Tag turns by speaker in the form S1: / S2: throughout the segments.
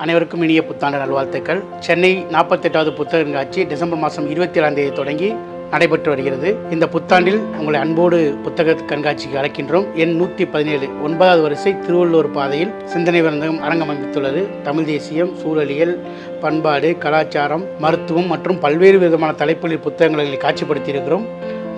S1: அனைவருக்கும் இனிய புத்தாண்டு நல்வாழ்த்துக்கள். சென்னை 48வது புத்தக கண்காட்சி டிசம்பர் மாதம் 27 தொடங்கி நடைபெற்று வருகிறது. இந்த புத்தாண்டில் உங்களை அன்போடு புத்தக கண்காட்சிக்கு அழைக்கின்றோம். எண் 117 9வது வரிசை திருவள்ளுவர் பாதையில் சிந்தனை அரங்கம் அமைத்துள்ளது. தமிழ் தேசியம், சூழலியல், பண்பாடு, கலாச்சாரம், மருத்துவம் மற்றும் பல்வேறு விதமான தலைப்புகளில் புத்தகங்களை காட்சிப்படுத்தியிருக்கிறோம்.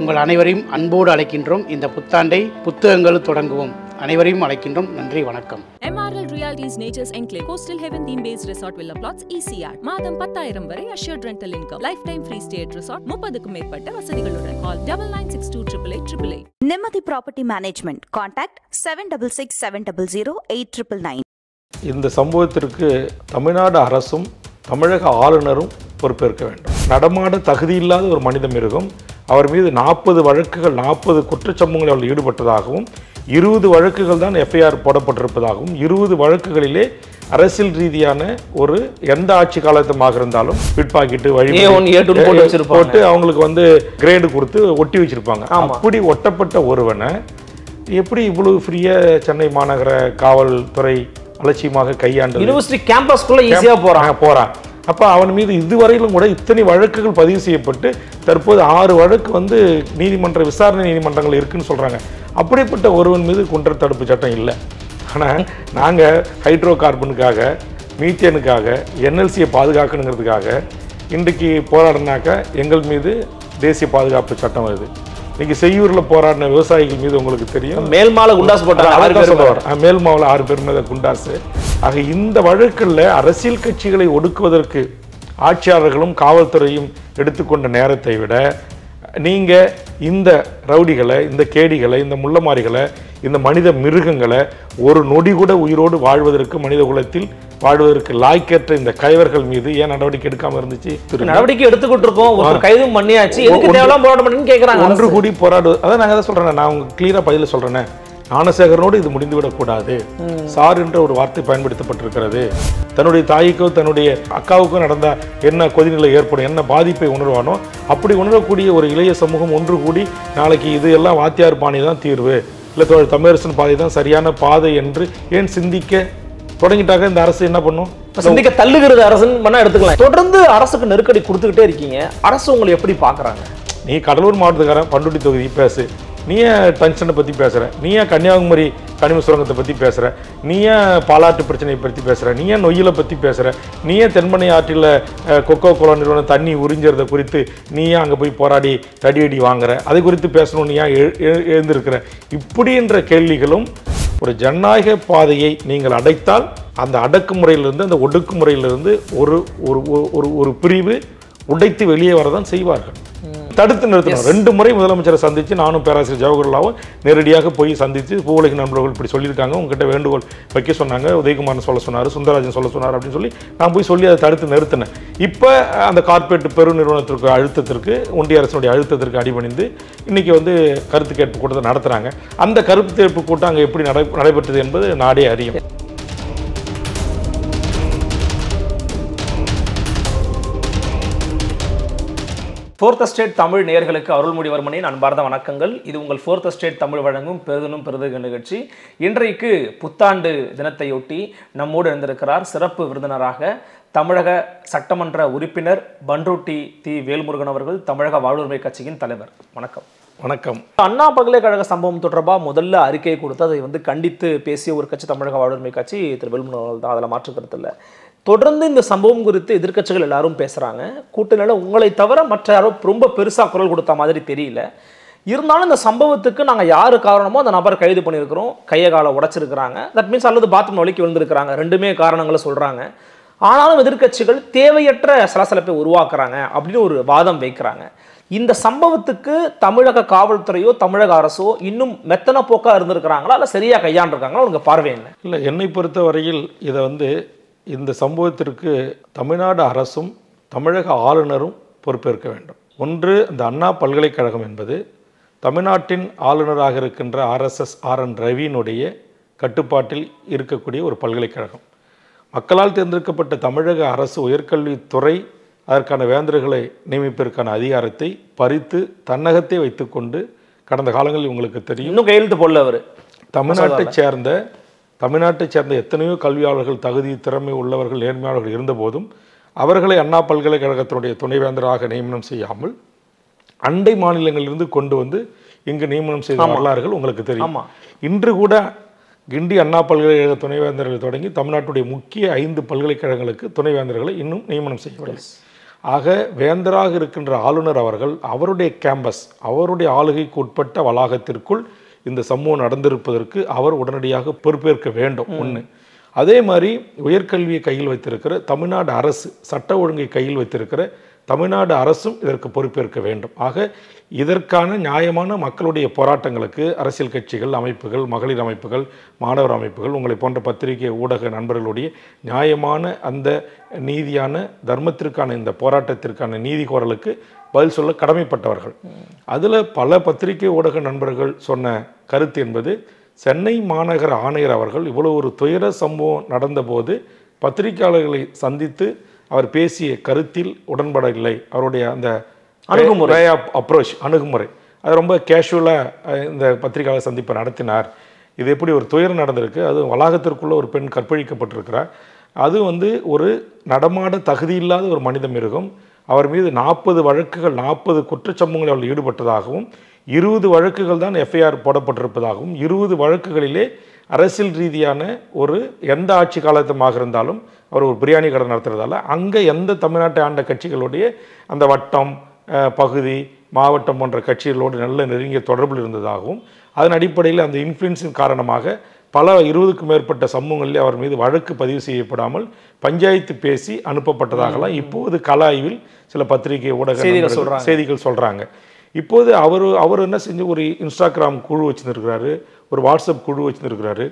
S1: உங்கள் அனைவரையும் அன்போடு அழைக்கின்றோம். இந்த புத்தாண்டை புத்தகங்கள் தொடங்குவோம். அனைவரையும் அழைக்கின்றோம். நன்றி, வணக்கம்.
S2: MRL Realty's Nature's Enclave Coastal Heaven Theme Based Resort Villa Plots ECR மாதம் 10,000 வரை assured rental income lifetime free stay at resort 30க்கும் மேற்பட்ட வசதிகளுடன் call 9962888888.
S3: நிம்மதி ப்ராப்பர்ட்டி மேனேஜ்மெண்ட் கான்டாக்ட் 7667008999.
S4: இந்த சம்பவத்திற்கு தமிழ்நாடு அரசும் தமிழக ஆளுநரும் பொறுப்பேற்க வேண்டும். நடமாட தகுதியில்லாத ஒரு மனித மிருகம், அவர் மீது 40 வழக்குகள் 40 குற்றச்சம்பவங்களில் அவர் ஈடுபட்டதாகவும் 20 வழக்குகள் தான் எஃப்ஐஆர் போடப்பட்டிருப்பதாகவும் 20 வழக்குகளிலே அரசியல் ரீதியான ஒரு எந்த ஆட்சி காலத்தமாக இருந்தாலும் பிட் பாக்கெட்டு வழி போட்டு அவங்களுக்கு கிரேடு கொடுத்து ஒட்டி வச்சிருப்பாங்க. அப்படி ஒட்டப்பட்ட ஒருவனை எப்படி இவ்வளவு ஃப்ரீயா சென்னை மாநகர காவல்துறை அலட்சியமாக கையாண்டு
S5: யூனிவர்சிட்டி கேம்பஸ்க்குள்ள ஈஸியா போறான்.
S4: அப்போ அவன் மீது இதுவரையிலும் கூட இத்தனை வழக்குகள் பதிவு செய்யப்பட்டு தற்போது 6 வழக்கு நீதிமன்ற விசாரணை நீதிமன்றங்கள் இருக்குன்னு சொல்றாங்க. அப்படிப்பட்ட ஒருவன் மீது குற்ற தடுப்பு சட்டம் இல்லை. ஆனால் நாங்கள் ஹைட்ரோ கார்பனுக்காக, மீத்தேனுக்காக, என்எல்சியை பாதுகாக்கணுங்கிறதுக்காக இன்றைக்கு போராடினாக்க எங்கள் மீது தேசிய பாதுகாப்பு சட்டம் வருது. இன்னைக்கு செய்யூரில் போராடின விவசாயிகள் மீது உங்களுக்கு தெரியும்,
S5: மேல்மால குண்டாசு போட்டாங்க.
S4: மேல்மாவில் 6 பேர் மீது குண்டாசு. ஆக இந்த வழக்கில் அரசியல் கட்சிகளை ஒடுக்குவதற்கு ஆட்சியாளர்களும் காவல்துறையும் எடுத்துக்கொண்ட நேரத்தை விட நீங்கள் இந்த ரவுடிகளை, இந்த கேடிகளை, இந்த முள்ளமாரிகளை, இந்த மனித மிருகங்களை ஒரு நொடி கூட உயிரோடு வாழ்வதற்கு, மனித குலத்தில் வாழ்வதற்கு லாய்க்கற்ற இந்த கைவர்கள் மீது ஏன் நடவடிக்கை எடுக்காம இருந்துச்சு?
S5: நடவடிக்கை எடுத்துக்கிட்டு இருக்கோம், கைதும் பண்ணியாச்சு, கேட்கறாங்க.
S4: ஒன்று கூடி போராடு. அதான் நாங்கள் தான் சொல்றேன். நான் உங்களுக்கு கிளியரா பதில சொல்றேன். ஞானசேகரனோடு இது முடிந்துவிடக்கூடாது. சார் என்ற ஒரு வார்த்தை பயன்படுத்தப்பட்டிருக்கிறது. தன்னுடைய தாய்க்கோ தன்னுடைய அக்காவுக்கோ நடந்த என்ன கொதிநிலை ஏற்படும், என்ன பாதிப்பை உணர்வானோ அப்படி உணரக்கூடிய ஒரு இளைய சமூகம் ஒன்று கூடி நாளைக்கு இது எல்லாம் வாத்தியார் பாணி தான் தீர்வு, இல்லை தமிழரசன் பாதை தான் சரியான பாதை என்று ஏன் சிந்திக்க தொடங்கிட்டாங்க? இந்த அரசு என்ன பண்ணும்?
S5: சிந்திக்க தள்ளுகிறது அரசுன்னு எடுத்துக்கலாம். தொடர்ந்து அரசுக்கு நெருக்கடி கொடுத்துக்கிட்டே இருக்கீங்க. அரசு உங்களை எப்படி பார்க்குறாங்க?
S4: நீ கடலூர் மாவட்டத்துக்காரன், பண்ருட்டி தொகுதி பேசு, நீ ஏன் டங்ஷனை பற்றி பேசுகிற, நீ ஏன் கன்னியாகுமரி கனிம சுரங்கத்தை பற்றி பேசுகிற, நீ ஏன் பாலாட்டு பிரச்சனையை பற்றி பேசுகிற, நீ ஏன் நொய்யிலை பற்றி பேசுகிற, நீ ஏன் தென்பண்ணை ஆற்றில் கொக்கோ கோலா நிறுவனம் தண்ணி உறிஞ்சிறதை குறித்து நீ ஏன் அங்கே போய் போராடி தடியடி வாங்குற, அதை குறித்து பேசணும்னு ஏன் எழுந்திருக்கிற? இப்படின்ற கேள்விகளும் ஒரு ஜனநாயக பாதையை நீங்கள் அடைத்தால் அந்த அடக்குமுறையிலிருந்து, அந்த ஒடுக்குமுறையிலிருந்து ஒரு ஒரு பிரிவு உடைத்து வெளியே வரதான் செய்வார்கள். தடுத்து நிறுத்தணும். 2 முறை முதலமைச்சரை சந்தித்து நானும் பேராசிரியர் ஜவஹர்லாவும் நேரடியாக போய் சந்தித்து பூவுலக நண்பர்கள் இப்படி சொல்லியிருக்காங்க, உங்ககிட்ட வேண்டுகோள் வைக்க சொன்னாங்க, உதயகுமார் சொல்ல சொன்னார், சுந்தரராஜன் சொல்ல சொன்னார் அப்படின்னு சொல்லி நான் போய் சொல்லி அதை தடுத்து நிறுத்தினேன். இப்போ அந்த கார்ப்பரேட் பெரு நிறுவனத்திற்கு அழுத்தத்திற்கு, ஒன்றிய அரசினுடைய அழுத்தத்திற்கு அடிபணிந்து இன்னைக்கு கருத்து கேட்பு கூட்டத்தை நடத்துகிறாங்க. அந்த கருத்து கேட்பு கூட்டம் அங்கே எப்படி நடைபெற்றது என்பது நாடே அறியும்.
S5: ஃபோர்த் எஸ்டேட் தமிழ் நேயர்களுக்கு அருள்மொழிவர்மனின் அன்பார்ந்த வணக்கங்கள். இது உங்கள் ஃபோர்த் எஸ்டேட் தமிழ் வழங்கும் பெரிதும் பெரிதுக நிகழ்ச்சி. இன்றைக்கு புத்தாண்டு தினத்தையொட்டி நம்மோடு இருந்திருக்கிறார் சிறப்பு விருந்தினராக தமிழக சட்டமன்ற உறுப்பினர் பண்ருட்டி தி. வேல்முருகன் அவர்கள், தமிழக வாழ்வுரிமை கட்சியின் தலைவர். வணக்கம்.
S4: வணக்கம்.
S5: அண்ணா பல்கலைக்கழக சம்பவம் தொடர்பாக முதல்ல அறிக்கையை கொடுத்து அதை கண்டித்து பேசிய ஒரு கட்சி தமிழக வாழ்வுரிமை கட்சி திரு வேல்முருகன் அவர்கள் தான். அதில் மாற்றுக்கிறது இல்லை. தொடர்ந்து இந்த சம்பவம் குறித்து எதிர்க்கட்சிகள் எல்லாரும் பேசுகிறாங்க. கூட்டணியில் உங்களை தவிர மற்ற யாரும் ரொம்ப பெருசாக குரல் கொடுத்த மாதிரி தெரியல. இருந்தாலும் இந்த சம்பவத்துக்கு நாங்கள் யார் காரணமோ அந்த நபரை கைது பண்ணியிருக்கிறோம், கையை காலை உடைச்சிருக்கிறாங்க, தட் மீன்ஸ் அல்லது பாத்ரூம் வலிக்கு விழுந்திருக்கிறாங்க, 2மே காரணங்களை சொல்கிறாங்க. ஆனாலும் எதிர்க்கட்சிகள் தேவையற்ற சலசலப்பை உருவாக்குறாங்க அப்படின்னு ஒரு வாதம் வைக்கிறாங்க. இந்த சம்பவத்துக்கு தமிழக காவல்துறையோ தமிழக அரசோ இன்னும் மெத்தன போக்காக இருந்திருக்கிறாங்களா, இல்லை சரியாக கையாண்டிருக்காங்களா? உங்கள் பார்வை என்ன?
S4: இல்லை, என்னை பொறுத்த வரையில் இதை இந்த சம்பவத்திற்கு தமிழ்நாடு அரசும் தமிழக ஆளுநரும் பொறுப்பேற்க வேண்டும். ஒன்று, இந்த அண்ணா பல்கலைக்கழகம் என்பது தமிழ்நாட்டின் ஆளுநராக இருக்கின்ற RSS RN ரவியினுடைய கட்டுப்பாட்டில் இருக்கக்கூடிய ஒரு பல்கலைக்கழகம். மக்களால் தேர்ந்தெடுக்கப்பட்ட தமிழக அரசு உயர்கல்வித்துறை அதற்கான வேந்தர்களை நியமிப்பதற்கான அதிகாரத்தை பறித்து தன்னகத்தை வைத்துக்கொண்டு கடந்த காலங்களில் உங்களுக்கு தெரியும்,
S5: இன்னும் கையெழுத்து போடல அவர்,
S4: தமிழ்நாட்டை சேர்ந்த தமிழ்நாட்டைச் சேர்ந்த எத்தனையோ கல்வியாளர்கள், தகுதி திறமை உள்ளவர்கள், நேர்மையாளர்கள் இருந்தபோதும் அவர்களை அண்ணா பல்கலைக்கழகத்தினுடைய துணைவேந்தராக நியமனம் செய்யாமல் அண்டை மாநிலங்களிலிருந்து கொண்டு வந்து இங்கு நியமனம் செய்த வரலாறுகள் உங்களுக்கு தெரியும். இன்று கூட கிண்டி அண்ணா பல்கலைக்கழக துணைவேந்தர்கள் தொடங்கி தமிழ்நாட்டுடைய முக்கிய 5 பல்கலைக்கழகங்களுக்கு துணைவேந்தர்களை இன்னும் நியமனம் செய்யவில்லை. ஆக வேந்தராக இருக்கின்ற ஆளுநர் அவர்கள் அவருடைய கேம்பஸ், அவருடைய ஆளுகைக்கு உட்பட்ட வளாகத்திற்குள் இந்த சம்பவம் நடந்திருப்பதற்கு அவர் உடனடியாக பொறுப்பேற்க வேண்டும். ஒன்று. அதே மாதிரி உயர்கல்வியை கையில் வைத்திருக்கிற தமிழ்நாடு அரசு, சட்ட ஒழுங்கை கையில் வைத்திருக்கிற தமிழ்நாடு அரசும் இதற்கு பொறுப்பேற்க வேண்டும். ஆக இதற்கான நியாயமான மக்களுடைய போராட்டங்களுக்கு அரசியல் கட்சிகள், அமைப்புகள், மகளிர் அமைப்புகள், மாணவர் அமைப்புகள், உங்களை போன்ற பத்திரிகை ஊடக நண்பர்களுடைய நியாயமான அந்த நீதியான தர்மத்திற்கான இந்த போராட்டத்திற்கான நீதி கோரலுக்கு பதில் சொல்ல கடமைப்பட்டவர்கள். அதில் பல பத்திரிகை ஊடக நண்பர்கள் சொன்ன கருத்து என்பது, சென்னை மாநகர ஆணையர் அவர்கள் இவ்வளோ ஒரு துயர சம்பவம் நடந்தபோது பத்திரிகையாளர்களை சந்தித்து அவர் பேசிய கருத்தில் உடன்படவில்லை. அவருடைய அந்த அணுகுமுறை, அணுகுமுறை அது ரொம்ப கேஷுவலாக இந்த பத்திரிகையாளர் சந்திப்பை நடத்தினார். இது எப்படி ஒரு துயரம் நடந்திருக்கு, அது வளாகத்திற்குள்ளே ஒரு பெண் கற்பழிக்கப்பட்டிருக்கிறார், அது ஒரு நடமாட தகுதி இல்லாத ஒரு மனித மிருகம், அவர் மீது 40 வழக்குகள் 40 குற்றச்சம்பவங்களில் அவர்கள் ஈடுபட்டதாகவும் 20 வழக்குகள் தான் எஃப்ஐஆர் போடப்பட்டிருப்பதாகவும் 20 வழக்குகளிலே அரசியல் ரீதியான எந்த ஆட்சி காலத்தமாக இருந்தாலும் அவர் ஒரு பிரியாணி கடை நடத்துறதால அங்கே எந்த தமிழ்நாட்டை ஆண்ட கட்சிகளுடைய அந்த வட்டம், பகுதி, மாவட்டம் போன்ற கட்சிகளோடு நல்ல நெருங்கிய தொடர்பில் இருந்ததாகவும் அதன் அடிப்படையில் அந்த இன்ஃப்ளூயன்ஸின் காரணமாக பல 20க்கும் மேற்பட்ட சம்பவங்களில் அவர் மீது வழக்கு பதிவு செய்யப்படாமல் பஞ்சாயத்து பேசி அனுப்பப்பட்டதாகலாம் இப்போது கல ஆய்வில் சில பத்திரிகை ஊடக செய்திகள் சொல்கிறாங்க. இப்போது அவர் என்ன செஞ்சு ஒரு இன்ஸ்டாகிராம் குழு வச்சுருக்கிறாரு, ஒரு வாட்ஸ்அப் குழு வச்சுருக்கிறாரு.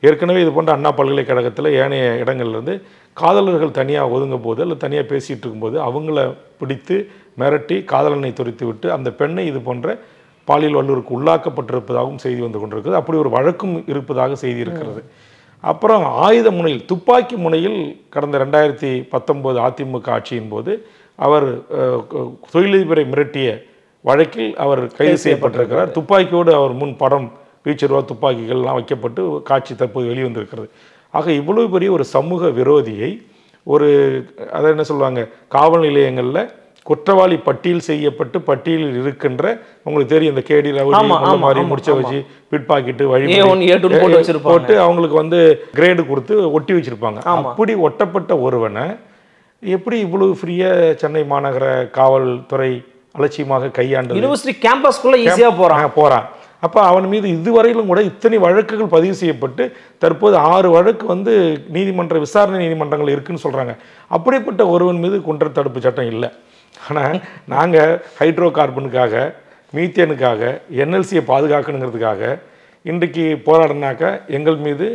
S4: ஏற்கனவே இது போன்ற அண்ணா பல்கலைக்கழகத்தில் ஏனைய இடங்கள்லேருந்து காதலர்கள் தனியாக ஒதுங்கும் போது அல்லது தனியாக பேசிகிட்டு இருக்கும்போது அவங்கள பிடித்து மிரட்டி காதலனை துரைத்து விட்டு அந்த பெண்ணை இது போன்ற பாலியல் வல்லுறவுக்கு உள்ளாக்கப்பட்டிருப்பதாகவும் செய்தி வந்து கொண்டிருக்குது. அப்படி ஒரு வழக்கும் இருப்பதாக செய்தி இருக்கிறது. அப்புறம் ஆயுத முனையில், துப்பாக்கி முனையில் கடந்த 2019 அதிமுக ஆட்சியின் போது அவர் தொழிலதிபரை மிரட்டிய வழக்கில் அவர் கைது செய்யப்பட்டிருக்கிறார். துப்பாக்கியோடு அவர் முன் படம் பீச்சர்வா துப்பாக்கிகள்லாம் வைக்கப்பட்டு காட்சி தற்போது வெளிவந்திருக்கிறது. ஆக இவ்வளவு பெரிய ஒரு சமூக விரோதியை அதை என்ன சொல்லுவாங்க, காவல் நிலையங்களில் குற்றவாளி பட்டியல் செய்யப்பட்டு பட்டியலில் இருக்கின்ற, உங்களுக்கு தெரியும் இந்த கேடி ரவுடி மாதிரி முடிச்ச வச்சு பிட் பாக்கெட்டு வழி போட்டு அவங்களுக்கு கிரேடு கொடுத்து ஒட்டி வச்சிருப்பாங்க. அப்படி ஒட்டப்பட்ட ஒருவனை எப்படி இவ்வளவு ஃப்ரீயா சென்னை மாநகர காவல்துறை அலட்சியமாக கையாண்டு
S5: யூனிவர்சிட்டி கேம்பஸ்குள்ள ஈஸியா போறான்.
S4: அப்போ அவன் மீது இதுவரையிலும் கூட இத்தனை வழக்குகள் பதிவு செய்யப்பட்டு தற்போது 6 வழக்கு நீதிமன்ற விசாரணை நீதிமன்றங்கள் இருக்குன்னு சொல்கிறாங்க. அப்படிப்பட்ட ஒருவன் மீது குற்றத் தடுப்பு சட்டம் இல்லை. ஆனால் நாங்கள் ஹைட்ரோ கார்பனுக்காக, மீத்தேனுக்காக, என்எல்சியை பாதுகாக்கணுங்கிறதுக்காக இன்றைக்கு போராடினாக்கா எங்கள் மீது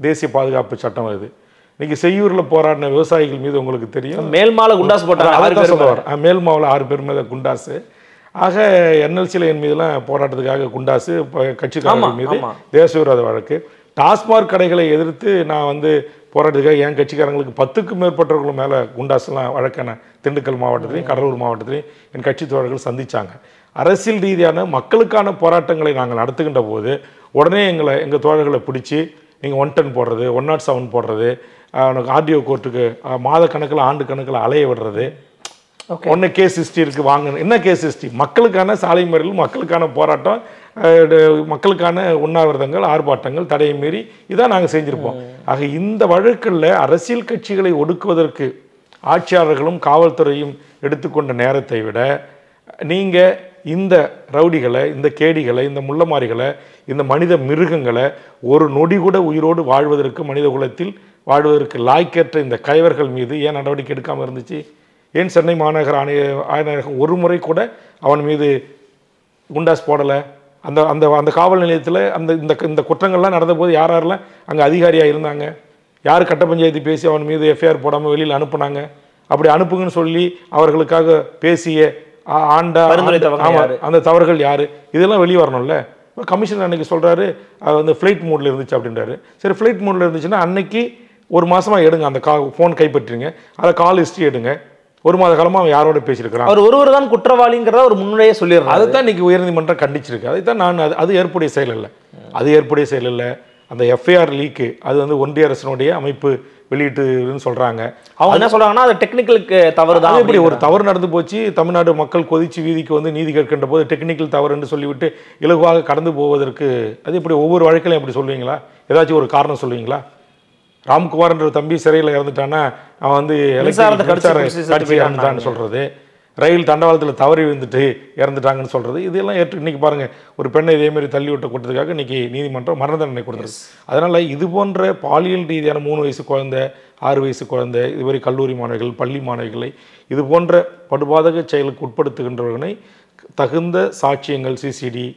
S4: தேசிய பாதுகாப்பு சட்டம் வருது. இன்றைக்கி செய்யூரில் போராடின விவசாயிகள் மீது உங்களுக்கு தெரியும்,
S5: மேல்மால குண்டாஸ் போட்டாங்க.
S4: மேல்மாவில் 6 பேர் மீது குண்டாஸு. ஆக என்எல்சியில் என் மீதெல்லாம் போராட்டத்துக்காக குண்டாசு, கட்சிக்காரர்கள் மீது தேச விரோத வழக்கு. டாஸ்மாக் கடைகளை எதிர்த்து நான் போராட்டத்துக்காக என் கட்சிக்காரங்களுக்கு 10க்கும் மேற்பட்டவர்கள் மேலே குண்டாஸ்லாம் வழக்கான திண்டுக்கல் மாவட்டத்திலையும் கடலூர் மாவட்டத்திலையும் என் கட்சி தோழர்கள் சந்தித்தாங்க. அரசியல் ரீதியான மக்களுக்கான போராட்டங்களை நாங்கள் நடத்துகின்ற போது உடனே எங்கள் தோழர்களை பிடிச்சி நீங்கள் 110 போடுறது, 107 போடுறது, ஆர்டிஓ கோர்ட்டுக்கு மாத கணக்கில் ஆண்டு கணக்கில் அலைய விடுறது. ஒன்று கேஸ் ஹிஸ்ட்ரி இருக்குது, வாங்கணும். என்ன கேஸ் ஹிஸ்ட்ரி? மக்களுக்கான சாலை மறியல், மக்களுக்கான போராட்டம், மக்களுக்கான உண்ணாவிரதங்கள், ஆர்ப்பாட்டங்கள், தடையை மீறி இதான் நாங்கள் செஞ்சுருப்போம். ஆக இந்த வழக்கில் அரசியல் கட்சிகளை ஒடுக்குவதற்கு ஆட்சியாளர்களும் காவல்துறையும் எடுத்துக்கொண்ட நேரத்தை விட நீங்கள் இந்த ரவுடிகளை, இந்த கேடிகளை, இந்த முள்ளமாரிகளை, இந்த மனித மிருகங்களை ஒரு நொடி கூட உயிரோடு வாழ்வதற்கு, மனித குலத்தில் வாழ்வதற்கு லாய்க்கேற்ற இந்த கயவர்கள் மீது ஏன் நடவடிக்கை எடுக்காமல் இருந்துச்சு? ஏன் சென்னை மாநகர ஆணையரகம் ஒரு முறை கூட அவன் மீது குண்டாஸ் போடலை? அந்த அந்த அந்த காவல் நிலையத்தில் இந்த குற்றங்கள்லாம் நடந்தபோது யாரெல்லாம் அங்கே அதிகாரியாக இருந்தாங்க? யார் கட்ட பஞ்சாயத்து பேசி அவன் மீது எஃப்ஐஆர் போடாமல் வெளியில் அனுப்புனாங்க? அப்படி அனுப்புங்கன்னு சொல்லி அவர்களுக்காக பேசிய ஆண்டா அந்த தவறுகள் யார்? இதெல்லாம் வெளியே வரணும்ல. கமிஷனர் அன்னைக்கு சொல்கிறாரு ஃப்ளைட் மோடில் இருந்துச்சு அப்படின்றாரு. சரி, ஃப்ளைட் மோடில் இருந்துச்சுன்னா அன்னைக்கு ஒரு மாதமாக எடுங்க, அந்த ஃபோன் கைப்பற்றிங்க, அதை கால் ஹிஸ்ட்ரி எடுங்க. ஒரு மாத காலமாக அவன் யாரோட பேசியிருக்கிறான்,
S5: அவர் ஒருவர் தான் குற்றவாளிங்கிறத ஒரு முன்னுரையே சொல்லிடுறாரு.
S4: அதை தான் இன்றைக்கி உயர்நீதிமன்றம் கண்டிச்சிருக்கு. அதை தான் நான் அது ஏற்புடைய செயல் இல்லை, அது ஏற்புடைய செயல் இல்லை. அந்த எஃப்ஐஆர் லீக்கு அது வந்து ஒன்றிய அரசினுடைய அமைப்பு வெளியிட்டுன்னு சொல்கிறாங்க.
S5: அவங்க என்ன சொல்கிறாங்கன்னா அது டெக்னிக்கலுக்கு தவறு தான்.
S4: இப்படி ஒரு தவறு நடந்து போச்சு, தமிழ்நாடு மக்கள் கொதிச்சு வீதிக்கு வந்து நீதி கேட்கின்ற போது டெக்னிக்கல் தவறு என்று சொல்லிவிட்டு இலகுவாக கடந்து போவதற்கு அது இப்படி ஒவ்வொரு வழக்கிலையும் அப்படி சொல்லுவீங்களா? ஏதாச்சும் ஒரு காரணம் சொல்லுவீங்களா? ராம்குமார் என்ற தம்பி சிறையில் இறந்துட்டான்னா அவன் வந்து இறந்துட்டான்னு சொல்கிறது, ரயில் தண்டவாளத்தில் தவறி விழுந்துட்டு இறந்துட்டாங்கன்னு சொல்கிறது, இதெல்லாம் இன்றைக்கி பாருங்கள் ஒரு பெண்ணை இதேமாரி தள்ளி விட்ட கூட்டத்துக்காக இன்றைக்கி நீதிமன்றம் மரண தண்டனை கொடுத்துருக்கு. அதனால் இது போன்ற பாலியல் ரீதியான 3 வயசு குழந்தை 6 வயசு குழந்தை இதுவரை கல்லூரி மாணவிகள் பள்ளி மாணவிகளை இது போன்ற படுபாதக செயலுக்கு உட்படுத்துகின்றவர்களை தகுந்த சாட்சியங்கள் சிசிடி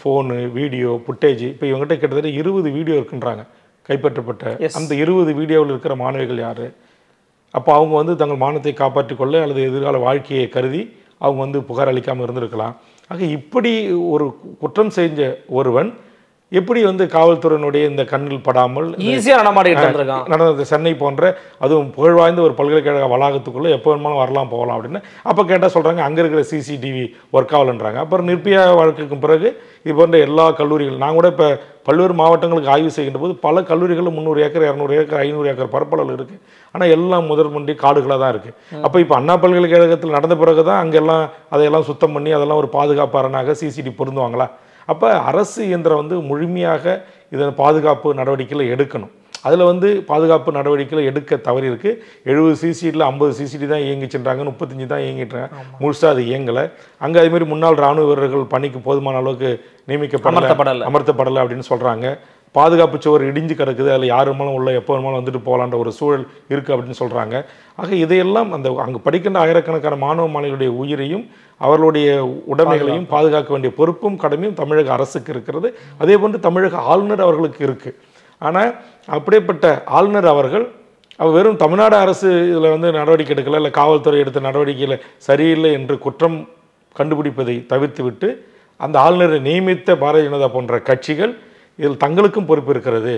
S4: ஃபோனு வீடியோ புட்டேஜ் இப்போ இவங்ககிட்ட கிட்டத்தட்ட 20 வீடியோ இருக்குன்றாங்க கைப்பற்றப்பட்ட. அந்த 20 வீடியோவில் இருக்கிற மாணவிகள் யார்? அப்போ அவங்க வந்து தங்கள் மானத்தை காப்பாற்றிக்கொள்ள அல்லது எதிர்கால வாழ்க்கையை கருதி அவங்க வந்து புகார் அளிக்காமல் இருந்திருக்கலாம். ஆக இப்படி ஒரு குற்றம் செஞ்ச ஒருவன் எப்படி வந்து காவல்துறையினுடைய இந்த கண்ணில் படாமல்
S5: ஈஸியாக நடந்த
S4: சென்னை போன்ற அதுவும் புகழ்வாய்ந்த ஒரு பல்கலைக்கழக வளாகத்துக்குள்ளே எப்போ வேணுமாலும் வரலாம் போகலாம் அப்படின்னு அப்போ கேட்டால் சொல்கிறாங்க அங்கே இருக்கிற சிசிடிவி ஒர்க் ஆகலன்றாங்க. அப்புறம் நிர்பயா வழக்குக்கு பிறகு இது போன்ற எல்லா கல்லூரிகள் நான் கூட இப்போ பல்வேறு மாவட்டங்களுக்கு ஆய்வு செய்கின்ற போது பல கல்லூரிகளில் 300 ஏக்கர் 200 ஏக்கர் 500 ஏக்கர் பரப்பளவு இருக்குது. ஆனால் எல்லாம் முதற்மண்டி காடுகளாக தான் இருக்குது. அப்போ இப்போ அண்ணா பல்கலைக்கழகத்தில் நடந்த பிறகு தான் அங்கெல்லாம் அதையெல்லாம் சுத்தம் பண்ணி அதெல்லாம் ஒரு பாதுகாப்பு அரணாக சிசிடி பொருந்துவாங்களா? அப்போ அரசு இயந்திரம் வந்து முழுமையாக இதன் பாதுகாப்பு நடவடிக்கையில் எடுக்கணும். அதில் வந்து பாதுகாப்பு நடவடிக்கையில் எடுக்க தவறி இருக்குது. 70 சிசிடியில் 50 சிசிடி தான் இயங்கிச்சுன்றாங்க, 35 தான் இயங்கிட்டுறாங்க, முழுசாக அது இயங்கலை. அங்கே அதேமாதிரி முன்னாள் இராணுவ வீரர்கள் பணிக்கு போதுமான அளவுக்கு அமர்த்தப்படலை அப்படின்னு சொல்கிறாங்க. பாதுகாப்பு சுவர் இடிஞ்சு கிடக்குது, அதில் யார் வேணாலும் உள்ள எப்போ வேணாலும் வந்துட்டு போகலான்ற ஒரு சூழல் இருக்குது அப்படின்னு சொல்கிறாங்க. ஆக இதையெல்லாம் அந்த அங்கே படிக்கின்ற ஆயிரக்கணக்கான மாணவ மாணவிகளுடைய உயிரையும் அவர்களுடைய உடைமைகளையும் பாதுகாக்க வேண்டிய பொறுப்பும் கடமையும் தமிழக அரசுக்கு இருக்கிறது. அதே போன்று தமிழக ஆளுநர் அவர்களுக்கு இருக்குது. ஆனால் அப்படிப்பட்ட ஆளுநர் அவர்கள் வெறும் தமிழ்நாடு அரசு இதில் வந்து நடவடிக்கை எடுக்கலை, இல்லை காவல்துறை எடுத்த நடவடிக்கையில் சரியில்லை என்று குற்றம் கண்டுபிடிப்பதை தவிர்த்து விட்டு அந்த ஆளுநரை நியமித்த பாரதிய ஜனதா போன்ற கட்சிகள் இதில் தங்களுக்கும் பொறுப்பு இருக்கிறது,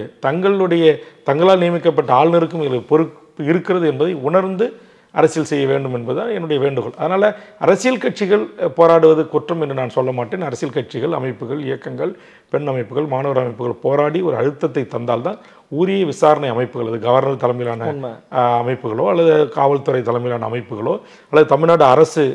S4: தங்களால் நியமிக்கப்பட்ட ஆளுநருக்கும் இதில் பொறுப்பு இருக்கிறது என்பதை உணர்ந்து அரசியல் செய்ய வேண்டும் என்பதுதான் என்னுடைய வேண்டுகோள். அதனால் அரசியல் கட்சிகள் போராடுவது குற்றம் என்று நான் சொல்ல மாட்டேன். அரசியல் கட்சிகள் அமைப்புகள் இயக்கங்கள் பெண் அமைப்புகள் மாணவர் அமைப்புகள் போராடி ஒரு அழுத்தத்தை தந்தால்தான் உரிய விசாரணை அமைப்புகள் அது கவர்னர் தலைமையிலான அமைப்புகளோ அல்லது காவல்துறை தலைமையிலான அமைப்புகளோ அல்லது தமிழ்நாடு அரசு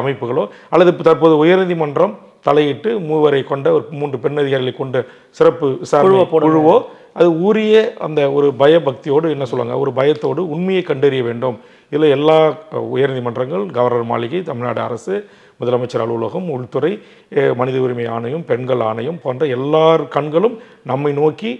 S4: அமைப்புகளோ அல்லது தற்போது உயர்நீதிமன்றம் தலையிட்டு 3 கொண்ட ஒரு 3 பெண் அதிகாரிகளை கொண்ட சிறப்பு விசாரணை குழுவோ அது உரிய அந்த ஒரு பயபக்தியோடு என்ன சொல்லுவாங்க ஒரு பயத்தோடு உண்மையை கண்டறிய வேண்டும். இதில் எல்லா உயர்நீதிமன்றங்கள் கவர்னர் மாளிகை தமிழ்நாடு அரசு முதலமைச்சர் அலுவலகம் உள்துறை மனித உரிமை ஆணையம் பெண்கள் ஆணையம் போன்ற எல்லார் கண்களும் நம்மை நோக்கி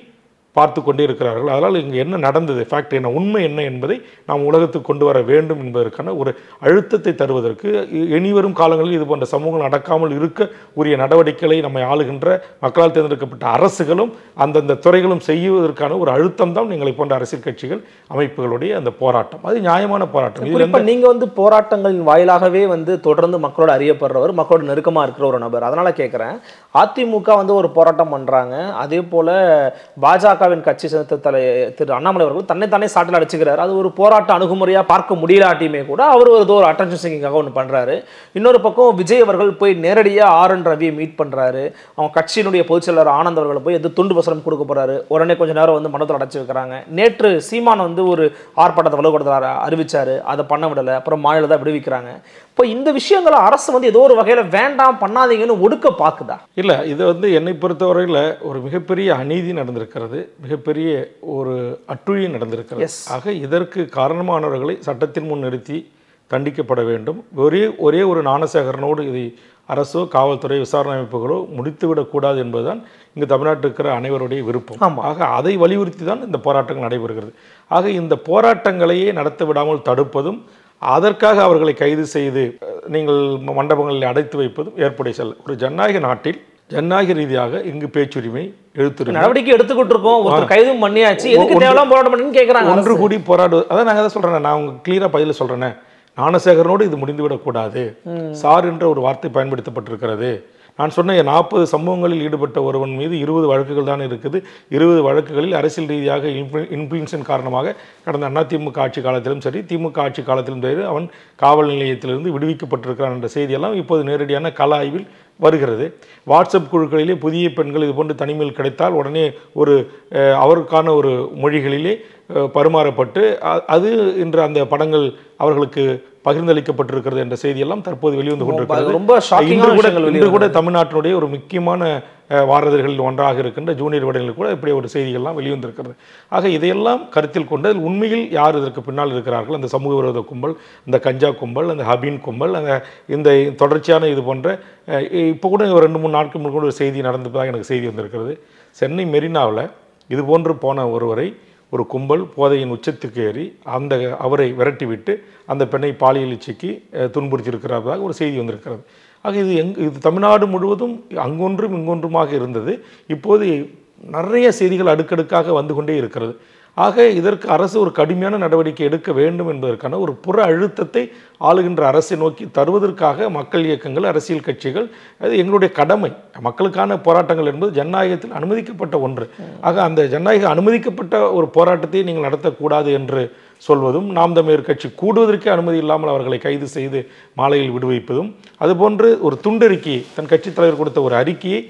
S4: பார்த்து கொண்டே இருக்கிறார்கள். அதனால் இங்கே என்ன நடந்தது ஃபேக்ட் என்ன உண்மை என்ன என்பதை நாம் உலகத்துக்கு கொண்டு வர வேண்டும் என்பதற்கான ஒரு அழுத்தத்தை தருவதற்கு இனிவரும் காலங்களில் இது போன்ற சமூகங்கள் நடக்காமல் இருக்க உரிய நடவடிக்கைகளை நம்மை ஆளுகின்ற மக்களால் தேர்ந்தெடுக்கப்பட்ட அரசுகளும் அந்தந்த துறைகளும் செய்வதற்கான ஒரு அழுத்தம் தான் எங்களை போன்ற அரசியல் கட்சிகள் அமைப்புகளுடைய அந்த போராட்டம். அது நியாயமான போராட்டம்.
S5: இப்போ நீங்கள் வந்து போராட்டங்களின் வாயிலாகவே வந்து தொடர்ந்து மக்களோட அறியப்படுறவர் மக்களோட நெருக்கமாக இருக்கிற ஒரு நபர். அதனால் கேட்குறேன், அதிமுக வந்து ஒரு போராட்டம் பண்ணுறாங்க, அதே போல் பாஜக கட்சி திரு அண்ணாமலை அவர்கள் தன்னைத்தானே சாட்டில் அடிச்சுக்கிறார். அது ஒரு போராட்ட அணுகுமுறையாக பார்க்க முடியலாட்டியுமே கூட அவர் ஒரு அட்டென்ஷன் சீக்கிங்காக ஒன்று பண்ணுறாரு. இன்னொரு பக்கம் விஜய் அவர்கள் போய் நேரடியாக ஆர்.என். ரவியை மீட் பண்ணுறாரு. அவங்க கட்சியினுடைய பொதுச் செயலர் ஆனந்த் அவர்களை போய் எது துண்டு வசனம் கொடுக்க போகிறாரு. உடனே கொஞ்சம் நேரம் வந்து மனத்தில் அடைச்சி வைக்கிறாங்க. நேற்று சீமான் வந்து ஒரு ஆர்ப்பாட்டத்தை வலுப்படுத்த அறிவிச்சார், அதை பண்ண விடலை. அப்புறம் மாநில தான் விடுவிக்கிறாங்க. இப்போ இந்த விஷயங்களை அரசு வந்து ஏதோ ஒரு வகையில் வேண்டாம் பண்ணாதீங்கன்னு ஒடுக்க பார்க்குதா?
S4: இல்லை, இது வந்து என்னை பொறுத்தவரையில் ஒரு மிகப்பெரிய அநீதி நடந்திருக்கிறது, மிகப்பெரிய ஒரு அட்டுழி நடந்திருக்கிறது. ஆக இதற்கு காரணமானவர்களை சட்டத்தின் முன் நிறுத்தி தண்டிக்கப்பட வேண்டும். ஒரே ஒரு ஞானசேகரனோடு இதை அரசோ காவல்துறை விசாரணை அமைப்புகளோ முடித்துவிடக்கூடாது என்பதுதான் இங்கு தமிழ்நாட்டில் இருக்கிற அனைவருடைய விருப்பம். ஆக அதை வலியுறுத்தி தான் இந்த போராட்டங்கள் நடைபெறுகிறது. ஆக இந்த போராட்டங்களையே நடத்த விடாமல் தடுப்பதும் அதற்காக அவர்களை கைது செய்து நீங்கள் மண்டபங்களில் அடைத்து வைப்பதும் ஏற்புடைய செல்ல. ஒரு ஜனநாயக நாட்டில் ஜனநாயக ரீதியாக இங்கு பேச்சுரிமை எழுத்துரிமை
S5: நடவடிக்கை எடுத்துக்கிட்டு இருக்கோம். ஒருத்தர் கைதும் பண்ணியாச்சு, எதுக்கு தேவலாம் போராட்டம் பண்ணி கேட்குறாங்க.
S4: ஒன்று கூடி போராடுவது அதான் நாங்கள் தான் சொல்கிறேன். நான் உங்களுக்கு கிளியராக பதில் சொல்கிறேனே, ஞானசேகரனோடு இது முடிந்துவிடக்கூடாது. சார் என்ற ஒரு வார்த்தை பயன்படுத்தப்பட்டிருக்கிறது. நான் சொன்ன 40 சம்பவங்களில் ஈடுபட்ட ஒருவன் மீது 20 வழக்குகள் தான் இருக்குது. 20 வழக்குகளில் அரசியல் ரீதியாக இன்ஃப்ளூயன்ஸின் காரணமாக கடந்த அதிமுக ஆட்சி காலத்திலும் சரி திமுக ஆட்சி காலத்திலும் சரி அவன் காவல் நிலையத்திலிருந்து விடுவிக்கப்பட்டிருக்கிறான் என்ற செய்தியெல்லாம் இப்போது நேரடியான கள ஆய்வில் வருகிறது. வாட்ஸ்அப் குழுக்களிலே புதிய பெண்கள் இது போன்று தனிமையில் கிடைத்தால் உடனே ஒரு அவருக்கான ஒரு மொழிகளிலே பரிமாறப்பட்டு அது இன்று அந்த படங்கள் அவர்களுக்கு பகிர்ந்தளிக்கப்பட்டிருக்கிறது என்ற செய்தியெல்லாம் தற்போது வெளிவந்து கொண்டிருக்கிறது.
S5: ரொம்ப
S4: இன்று கூட தமிழ்நாட்டினுடைய ஒரு முக்கியமான வாரதர்களில் ஒன்றாக இருக்கின்ற ஜூனியர் விடயங்கள் கூட இப்படி ஒரு செய்திகள்லாம் வெளிவந்திருக்கிறது. ஆக இதையெல்லாம் கருத்தில் கொண்டு உண்மையில் யார் இதற்கு பின்னால் இருக்கிறார்கள், அந்த சமூக விரோத கும்பல், அந்த கஞ்சா கும்பல், அந்த ஹபீன் கும்பல், அந்த இந்த தொடர்ச்சியான இது போன்ற இப்போ கூட ஒரு 2-3 நாட்கள் முன்பு ஒரு செய்தி நடந்ததாக எனக்கு செய்தி வந்திருக்கிறது. சென்னை மெரினாவில் இது போன்று போன ஒருவரை ஒரு கும்பல் போதையின் உச்சத்துக்கு ஏறி அவரை விரட்டிவிட்டு அந்த பெண்ணை பாலியல் இச்சைக்கு துன்புறுத்தியிருக்கிறதாக ஒரு செய்தி வந்திருக்கிறது. ஆக இது தமிழ்நாடு முழுவதும் அங்கொன்றும் இங்கொன்றுமாக இருந்தது. இப்போது நிறைய செய்திகள் அடுக்கடுக்காக வந்து கொண்டே இருக்கிறது. ஆக இதற்கு அரசு ஒரு கடுமையான நடவடிக்கை எடுக்க வேண்டும் என்பதற்கான ஒரு புற அழுத்தத்தை ஆளுகின்ற அரசை நோக்கி தருவதற்காக மக்கள் இயக்கங்கள், அரசியல் கட்சிகள், அது எங்களுடைய கடமை. மக்களுக்கான போராட்டங்கள் என்பது ஜனநாயகத்தில் அனுமதிக்கப்பட்ட ஒன்று. ஆக அந்த ஜனநாயக அனுமதிக்கப்பட்ட ஒரு போராட்டத்தை நீங்கள் நடத்தக்கூடாது என்று சொல்வதும், நாம் தமிழர் கட்சி கூடுவதற்கே அனுமதி இல்லாமல் அவர்களை கைது செய்து மாலையில் விடுவிப்பதும், அதுபோன்று ஒரு துண்டறிக்கை தன் கட்சித் தலைவர் கொடுத்த ஒரு அறிக்கையை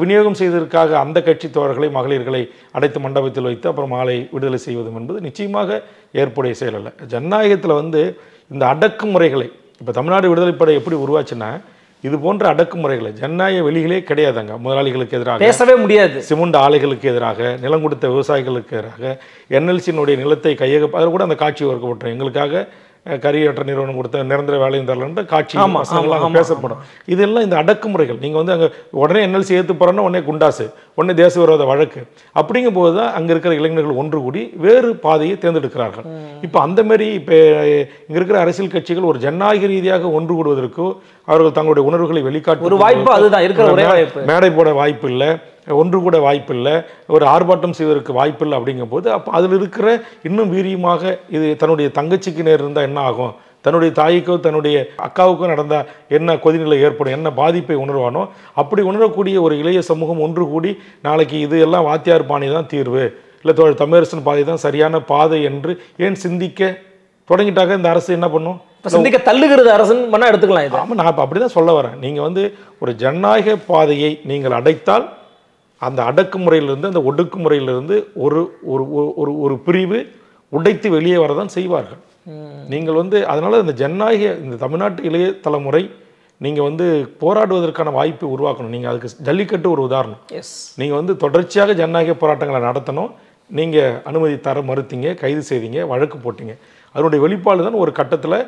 S4: விநியோகம் செய்வதற்காக அந்த கட்சி தோழர்களை, மகளிர்களை அடைத்து மண்டபத்தில் வைத்து அப்புறம் மாலை விடுதலை செய்வதும் என்பது நிச்சயமாக ஏற்புடைய செயல் அல்ல. ஜனநாயகத்தில் இந்த அடக்குமுறைகளை இப்போ தமிழ்நாடு விடுதலைப்படை எப்படி உருவாச்சுன்னா, இது போன்ற அடக்குமுறைகளை ஜனநாயக வெளிகளே கிடையாதுங்க. முதலாளிகளுக்கு எதிராக
S5: பேசவே முடியாது,
S4: சிமெண்ட் ஆலைகளுக்கு எதிராக, நிலம் கொடுத்த விவசாயிகளுக்கு எதிராக, என்எல்சியினுடைய நிலத்தை அதில் கூட அந்த காட்சி வர்க்கப்பட்டோம். எங்களுக்காக கரியற்ற நிறுவனம் கொடுத்த நிரந்தர வேலையும் தரலன்ற காட்சி பேசப்படும். இதெல்லாம் இந்த அடக்குமுறைகள். நீங்கள் அங்கே உடனே என்எல்சி ஏற்று போகிறோன்னா உடனே குண்டாசு, உடனே தேச விரோத வழக்கு. அப்படிங்கும் போது தான் அங்கே இருக்கிற இளைஞர்கள் ஒன்று கூடி வேறு பாதையை தேர்ந்தெடுக்கிறார்கள். இப்போ அந்த மாதிரி இப்போ இங்கே இருக்கிற அரசியல் கட்சிகள் ஒரு ஜனநாயக ரீதியாக ஒன்று கூடுவதற்கோ அவர்கள் தங்களுடைய உணர்வுகளை வெளிக்காட்டு
S5: ஒரு வாய்ப்பு அதுதான் இருக்கிற ஒரே வாய்ப்பு.
S4: மேடை போட வாய்ப்பு இல்லை, ஒன்று கூட வாய்ப்பு இல்லை, ஒரு ஆர்ப்பாட்டம் செய்வதற்கு வாய்ப்பு இல்லை. அப்படிங்கும் போது அப்போ அதில் இருக்கிற இன்னும் வீரியமாக இது தன்னுடைய தங்கச்சிக்கு நேர் இருந்தால் என்ன ஆகும், தன்னுடைய தாய்க்கோ தன்னுடைய அக்காவுக்கோ நடந்தால் என்ன கொதிநிலை ஏற்படும், என்ன பாதிப்பை உணர்வானோ அப்படி உணரக்கூடிய ஒரு இளைய சமூகம் ஒன்று கூடி நாளைக்கு இது எல்லாம் வாத்தியார் பாணி தான் தீர்வு, இல்லை தமிழரசன் பாதை தான் சரியான பாதை என்று ஏன் சிந்திக்க தொடங்கிட்டாக இந்த அரசு என்ன பண்ணும்?
S5: சிந்திக்க தள்ளுகிறது அரசுன்னு பண்ணால் எடுத்துக்கலாம்.
S4: ஆமாம், நான் இப்போ அப்படி தான் சொல்ல வரேன். நீங்கள் ஒரு ஜனநாயக பாதையை நீங்கள் அடைத்தால் அந்த அடக்குமுறையிலிருந்து, அந்த ஒடுக்குமுறையிலிருந்து ஒரு ஒரு ஒரு பிரிவு உடைத்து வெளியே வரதான் செய்வார்கள். நீங்கள் அதனால் இந்த ஜனநாயக இந்த தமிழ்நாட்டு இளைய தலைமுறை நீங்கள் போராடுவதற்கான வாய்ப்பை உருவாக்கணும். நீங்கள் அதுக்கு ஜல்லிக்கட்டு ஒரு உதாரணம். நீங்கள் தொடர்ச்சியாக ஜனநாயக போராட்டங்களை நடத்தணும். நீங்கள் அனுமதி தர மறுத்தீங்க, கைது செய்தீங்க, வழக்கு போட்டீங்க. அதனுடைய வெளிப்பாடு தான் ஒரு கட்டத்தில்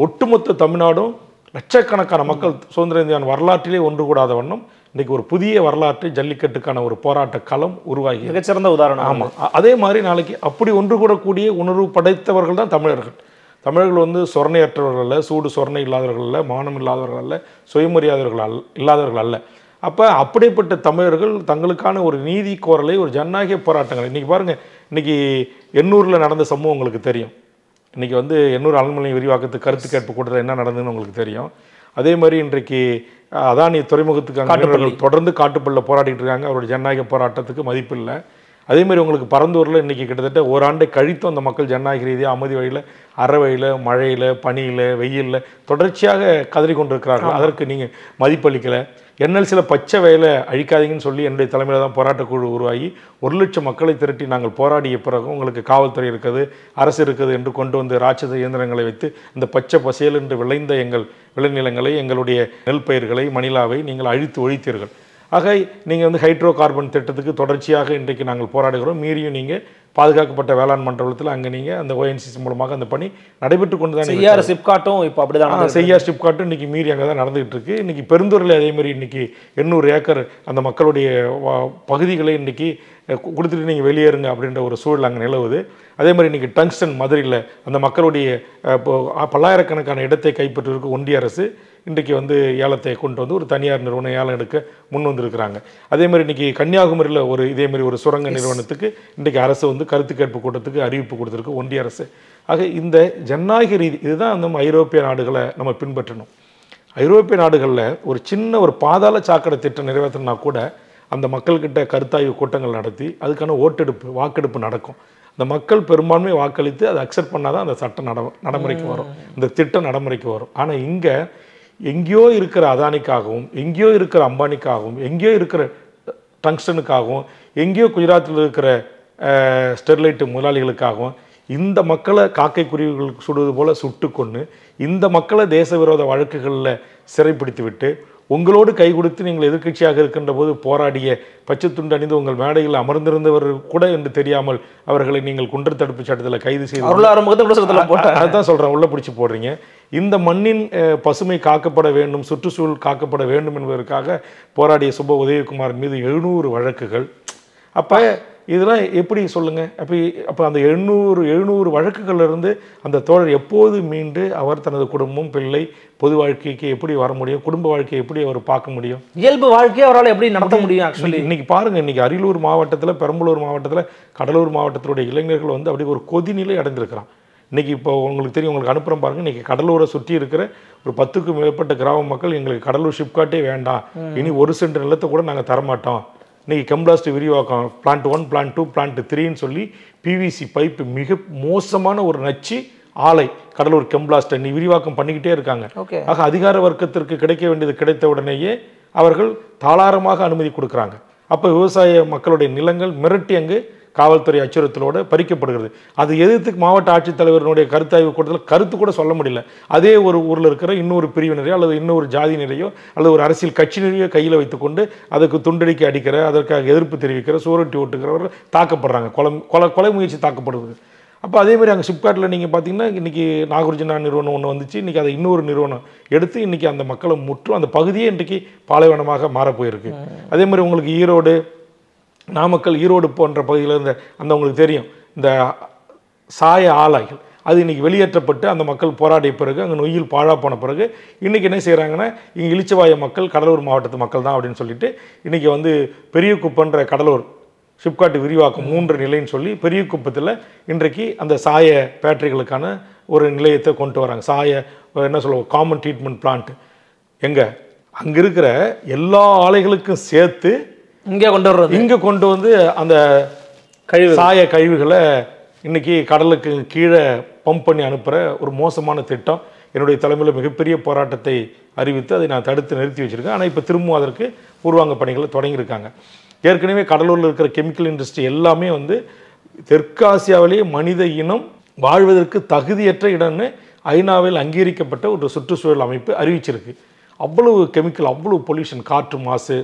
S4: ஒட்டுமொத்த தமிழ்நாடும் லட்சக்கணக்கான மக்கள் சுதந்திர இந்தியாவின் வரலாற்றிலே ஒன்று கூடாத வண்ணம் இன்றைக்கு ஒரு புதிய வரலாற்று ஜல்லிக்கட்டுக்கான ஒரு போராட்ட களம் உருவாகி
S5: மிகச்சிறந்த உதாரணம்.
S4: ஆமாம், அதே மாதிரி நாளைக்கு அப்படி ஒன்று கூடக்கூடிய உணர்வு படைத்தவர்கள் தான் தமிழர்கள். தமிழர்கள் சொரணையற்றவர்கள் அல்ல, சூடு சொரணை இல்லாதவர்கள் அல்ல, மானம் இல்லாதவர்கள் அல்ல, சுயமரியாதவர்கள் இல்லாதவர்கள் அல்ல. அப்போ அப்படிப்பட்ட தமிழர்கள் தங்களுக்கான ஒரு நீதி கோரலை, ஒரு ஜனநாயக போராட்டங்கள் இன்றைக்கி பாருங்கள். இன்றைக்கி எண்ணூரில் நடந்த சம்பவம் உங்களுக்கு தெரியும். இன்றைக்கி எண்ணூர் அனல்மின் விரிவாக்கத்துக்கு கருத்து கேட்பு கூட்டத்தில் என்ன நடந்ததுன்னு உங்களுக்கு தெரியும். அதே மாதிரி இன்றைக்கு அதானி துறைமுகத்துக்கு தொடர்ந்து காட்டுப்பள்ளியில் போராடிட்டு இருக்காங்க. அவருடைய ஜனநாயக போராட்டத்துக்கு மதிப்பு இல்லை. அதேமாதிரி உங்களுக்கு பரந்தூரில் இன்றைக்கி கிட்டத்தட்ட ஓராண்டை கழித்தும் அந்த மக்கள் ஜனநாயக ரீதியாக அமைதி வழியில், அறவழியில், மழையில், பனியில், வெயிலில் தொடர்ச்சியாக கதறி கொண்டிருக்கிறார்கள். அதற்கு நீங்கள் மதிப்பளிக்கலை. என்எல்சியில் பச்சை வயலை அழிக்காதீங்கன்னு சொல்லி என்னுடைய தலைமையில் தான் போராட்டக்குழு உருவாகி 1 லட்சம் மக்களை திரட்டி நாங்கள் போராடிய பிறகு உங்களுக்கு காவல்துறை இருக்குது, அரசு இருக்குது என்று கொண்டு ராட்சத இயந்திரங்களை வைத்து இந்த பச்சை பசேல் என்று விளைந்த எங்கள் விளைநிலங்களை, எங்களுடைய நெல் பயிர்களை, மணிலாவை நீங்கள் அழித்து ஒழித்தீர்கள். ஆக நீங்கள் ஹைட்ரோ கார்பன் திட்டத்துக்கு தொடர்ச்சியாக இன்றைக்கு நாங்கள் போராடுகிறோம். மீறியும் நீங்கள் பாதுகாக்கப்பட்ட வேளாண் மண்டலத்தில் அங்கே நீங்கள் அந்த ONGC மூலமாக அந்த பணி நடைபெற்று கொண்டு தான்
S5: செய்யார். சிப்காட்டும் இப்போ அப்படி தான்
S4: செய்யார். சிப்காட்டும் இன்றைக்கி மீறி அங்கே தான் நடந்துகிட்டு இருக்குது. இன்றைக்கி பெருந்தூரில் அதேமாதிரி இன்றைக்கி 800 ஏக்கர் அந்த மக்களுடைய பகுதிகளை இன்றைக்கி கொடுத்துட்டு நீங்கள் வெளியேறுங்க அப்படின்ற ஒரு சூழல் அங்கே நிலவுது. அதே மாதிரி இன்றைக்கி டங்ஸ்டன் மதுரையில் அந்த மக்களுடைய பல்லாயிரக்கணக்கான இடத்தை கைப்பற்றிருக்க ஒன்றிய அரசு இன்றைக்கு ஏலத்தை கொண்டு ஒரு தனியார் நிறுவனம் ஏலம் எடுக்க முன் வந்திருக்கிறாங்க. அதே மாதிரி இன்றைக்கி கன்னியாகுமரியில் ஒரு இதேமாதிரி ஒரு சுரங்க நிறுவனத்துக்கு இன்றைக்கி அரசு கருத்து கேட்பு கூட்டத்துக்கு அறிவிப்பு கொடுத்துருக்கு ஒன்றிய அரசு. ஆக இந்த ஜனநாயக ரீதி இதுதான் நம்ம ஐரோப்பிய நாடுகளை நம்ம பின்பற்றணும். ஐரோப்பிய நாடுகளில் ஒரு சின்ன ஒரு பாதாள சாக்கடை திட்டம் நிறைவேற்றினா கூட அந்த மக்கள்கிட்ட கருத்தாய்வு கூட்டங்கள் நடத்தி அதுக்கான வாக்கெடுப்பு நடக்கும். அந்த மக்கள் பெரும்பான்மை வாக்களித்து அதை அக்செப்ட் பண்ணால் தான் அந்த சட்டம் நடைமுறைக்கு வரும், இந்த திட்டம் நடைமுறைக்கு வரும். ஆனால் இங்கே எங்கேயோ இருக்கிற அதானிக்காகவும், எங்கேயோ இருக்கிற அம்பானிக்காகவும், எங்கேயோ இருக்கிற டங்ஸ்டனுக்காகவும், எங்கேயோ குஜராத்தில் இருக்கிற ஸ்டெர்லைட் முதலாளிகளுக்காகவும் இந்த மக்களை காக்கை குருவிகளுக்கு சுடுவது போல சுட்டு கொண்டு இந்த மக்களை தேச விரோத வழக்குகளில் சிறைப்பிடித்து விட்டு உங்களோடு கை கொடுத்து நீங்கள் எதிர்க்கட்சியாக இருக்கின்ற போது போராடிய பச்சை துண்டு அணிந்து உங்கள் மேடையில் அமர்ந்திருந்தவர் கூட என்று தெரியாமல் அவர்களை நீங்கள் குண்டர் தடுப்பு சட்டத்தில் கைது செய்து அதுதான் சொல்கிறேன், உள்ள பிடிச்சி போடுறீங்க. இந்த மண்ணின் பசுமை காக்கப்பட வேண்டும், சுற்றுச்சூழல் காக்கப்பட வேண்டும் என்பதற்காக போராடிய சுப உதயகுமார் மீது 700 வழக்குகள். அப்போ இதெல்லாம் எப்படி சொல்லுங்கள்? அப்போ அந்த 700 வழக்குகளிலிருந்து அந்த தோழர் எப்போது மீண்டு அவர் தனது குடும்பம், பிள்ளை, பொது வாழ்க்கைக்கு எப்படி வர முடியும்? குடும்ப வாழ்க்கையை எப்படி அவர் பார்க்க முடியும்?
S5: இயல்பு வாழ்க்கையை அவரால் எப்படி நடத்த முடியும்? ஆக்சுவலி
S4: இன்னைக்கு பாருங்கள், இன்னைக்கு அரியலூர் மாவட்டத்தில், பெரம்பலூர் மாவட்டத்தில், கடலூர் மாவட்டத்தினுடைய இளைஞர்கள் வந்து அப்படி ஒரு கொதிநிலை அடைந்திருக்கிறான். இன்றைக்கி இப்போ உங்களுக்கு தெரியும், உங்களுக்கு அனுப்புகிறேன் பாருங்கள். இன்றைக்கி கடலூரை சுற்றி இருக்கிற ஒரு 10க்கும் மேற்பட்ட கிராம மக்கள் எங்களுக்கு கடலூர் ஷிப்காட்டே வேண்டாம், இனி 1 சென்ட் நிலத்தை கூட நாங்கள் தரமாட்டோம். இன்றைக்கி கெம்பிளாஸ்ட் விரிவாக்கம் பிளான்ட் 1, பிளான்ட் 2, பிளான்ட் 3ன்னு சொல்லி பிவிசி பைப்பு மிக மோசமான ஒரு நச்சு ஆலை கடலூர் கெம்பிளாஸ்ட்டை நீ விரிவாக்கம் பண்ணிக்கிட்டே இருக்காங்க. ஆக அதிகார வர்க்கத்திற்கு கிடைக்க வேண்டியது கிடைத்த உடனேயே அவர்கள் தாளாரமாக அனுமதி கொடுக்குறாங்க. அப்போ விவசாய மக்களுடைய நிலங்கள் மிரட்டி அங்கு காவல்துறை அச்சுறுத்தலோடு பறிக்கப்படுகிறது. அது எதிர்த்து மாவட்ட ஆட்சித்தலைவருடைய கருத்தாய்வு கூட்டத்தில் கருத்து கூட சொல்ல முடியல. அதே ஒரு ஊரில் இருக்கிற இன்னொரு பிரிவினரையோ அல்லது இன்னொரு ஜாதியினரையோ அல்லது ஒரு அரசியல் கட்சியினரையோ கையில் வைத்துக்கொண்டு அதுக்கு துண்டடிக்க அடிக்கிற, அதற்காக எதிர்ப்பு தெரிவிக்கிற, சூரட்டி ஓட்டுக்கிறவர்கள் தாக்கப்படுறாங்க, கொலை முயற்சி தாக்கப்படுது. அப்போ அதேமாதிரி அங்கே ஷிப்காட்டில் நீங்கள் பார்த்தீங்கன்னா இன்றைக்கி நாகார்ஜுனா நிறுவனம் ஒன்று வந்துச்சு. இன்றைக்கி அதை இன்னொரு நிறுவனம் எடுத்து இன்றைக்கி அந்த மக்களை முற்றும் அந்த பகுதியே இன்றைக்கி பாலைவனமாக மாறப்போயிருக்கு. அதே மாதிரி உங்களுக்கு ஈரோடு, நாமக்கல், ஈரோடு போன்ற பகுதியில் இருந்த அந்த உங்களுக்கு தெரியும் இந்த சாய ஆலைகள் அது இன்றைக்கி வெளியேற்றப்பட்டு அந்த மக்கள் போராடிய பிறகு அங்கே நொய்யில் பாழா போன பிறகு இன்றைக்கி என்ன செய்கிறாங்கன்னா இங்கே இளிச்சவாய மக்கள் கடலூர் மாவட்டத்து மக்கள் தான் அப்படின்னு சொல்லிட்டு இன்றைக்கி வந்து பெரிய குப்பன்ற கடலூர் ஷிப்காட் விரிவாக்கம் 3 நிலைன்னு சொல்லி பெரிய குப்பத்தில் இன்றைக்கு அந்த சாய பேட்டரிகளுக்கான ஒரு நிலையத்தை கொண்டு வராங்க. சாய என்ன சொல்லுவோம், காமன் ட்ரீட்மெண்ட் பிளான்ட் எங்கே அங்கே இருக்கிற எல்லா ஆலைகளுக்கும் சேர்த்து இங்கே கொண்டு வந்து அந்த சாய கழிவுகளை இன்றைக்கி கடலுக்கு கீழே பம்ப் பண்ணி அனுப்புகிற ஒரு மோசமான திட்டம். என்னுடைய தலைமையில் மிகப்பெரிய போராட்டத்தை அறிவித்து அதை நான் தடுத்து நிறுத்தி வச்சுருக்கேன். ஆனால் இப்போ திரும்பவும் அதற்கு பூர்வாங்க பணிகளை தொடங்கியிருக்காங்க. ஏற்கனவே கடலூரில் இருக்கிற கெமிக்கல் இண்டஸ்ட்ரி எல்லாமே வந்து தெற்காசியாவிலேயே மனித இனம் வாழ்வதற்கு தகுதியற்ற இடம்னு ஐநாவில் அங்கீகரிக்கப்பட்ட ஒரு சுற்றுச்சூழல் அமைப்பு அறிவிச்சிருக்கு. அவ்வளவு கெமிக்கல், அவ்வளவு பொல்யூஷன், காற்று மாசு,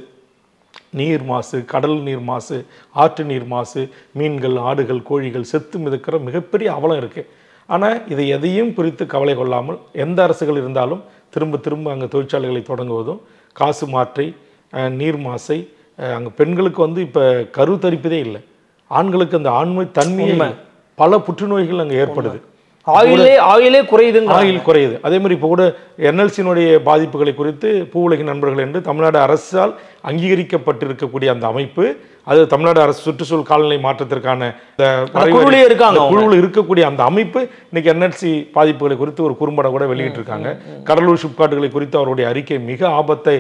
S4: நீர் மாசு, கடல் நீர் மாசு, ஆற்று நீர் மாசு, மீன்கள், ஆடுகள், கோழிகள் செத்து மிதக்கிற மிகப்பெரிய அவலம் இருக்குது. ஆனால் இதை எதையும் குறித்து கவலை கொள்ளாமல் எந்த அரசுகள் இருந்தாலும் திரும்ப திரும்ப அங்கே தொழிற்சாலைகளை தொடங்குவதும், காசு மாற்றை, நீர் மாசை, அங்கே பெண்களுக்கு வந்து இப்போ கருத்தரிப்பதே இல்லை, ஆண்களுக்கு அந்த ஆண்மை தன்மையை பல புற்றுநோய்கள் அங்கே ஏற்படுது.
S5: ஆயிலே குறையுது,
S4: ஆயில் குறையுது. அதே மாதிரி இப்போ கூட என்எல்சியினுடைய பாதிப்புகளை குறித்து பூவுலகின் நண்பர்கள் என்று தமிழ்நாடு அரசால் அங்கீகரிக்கப்பட்டிருக்கக்கூடிய அந்த அமைப்பு, அது தமிழ்நாடு அரசு சுற்றுச்சூழல் காலநிலை மாற்றத்திற்கான குழுவில் இருக்கக்கூடிய அந்த அமைப்பு இன்னைக்கு என்எல்சி பாதிப்புகளை குறித்து ஒரு குறும்படம் கூட வெளியிட்டிருக்காங்க. கடலூர் ஷிப்காட்டுகளை குறித்து அவருடைய அறிக்கை மிக ஆபத்தை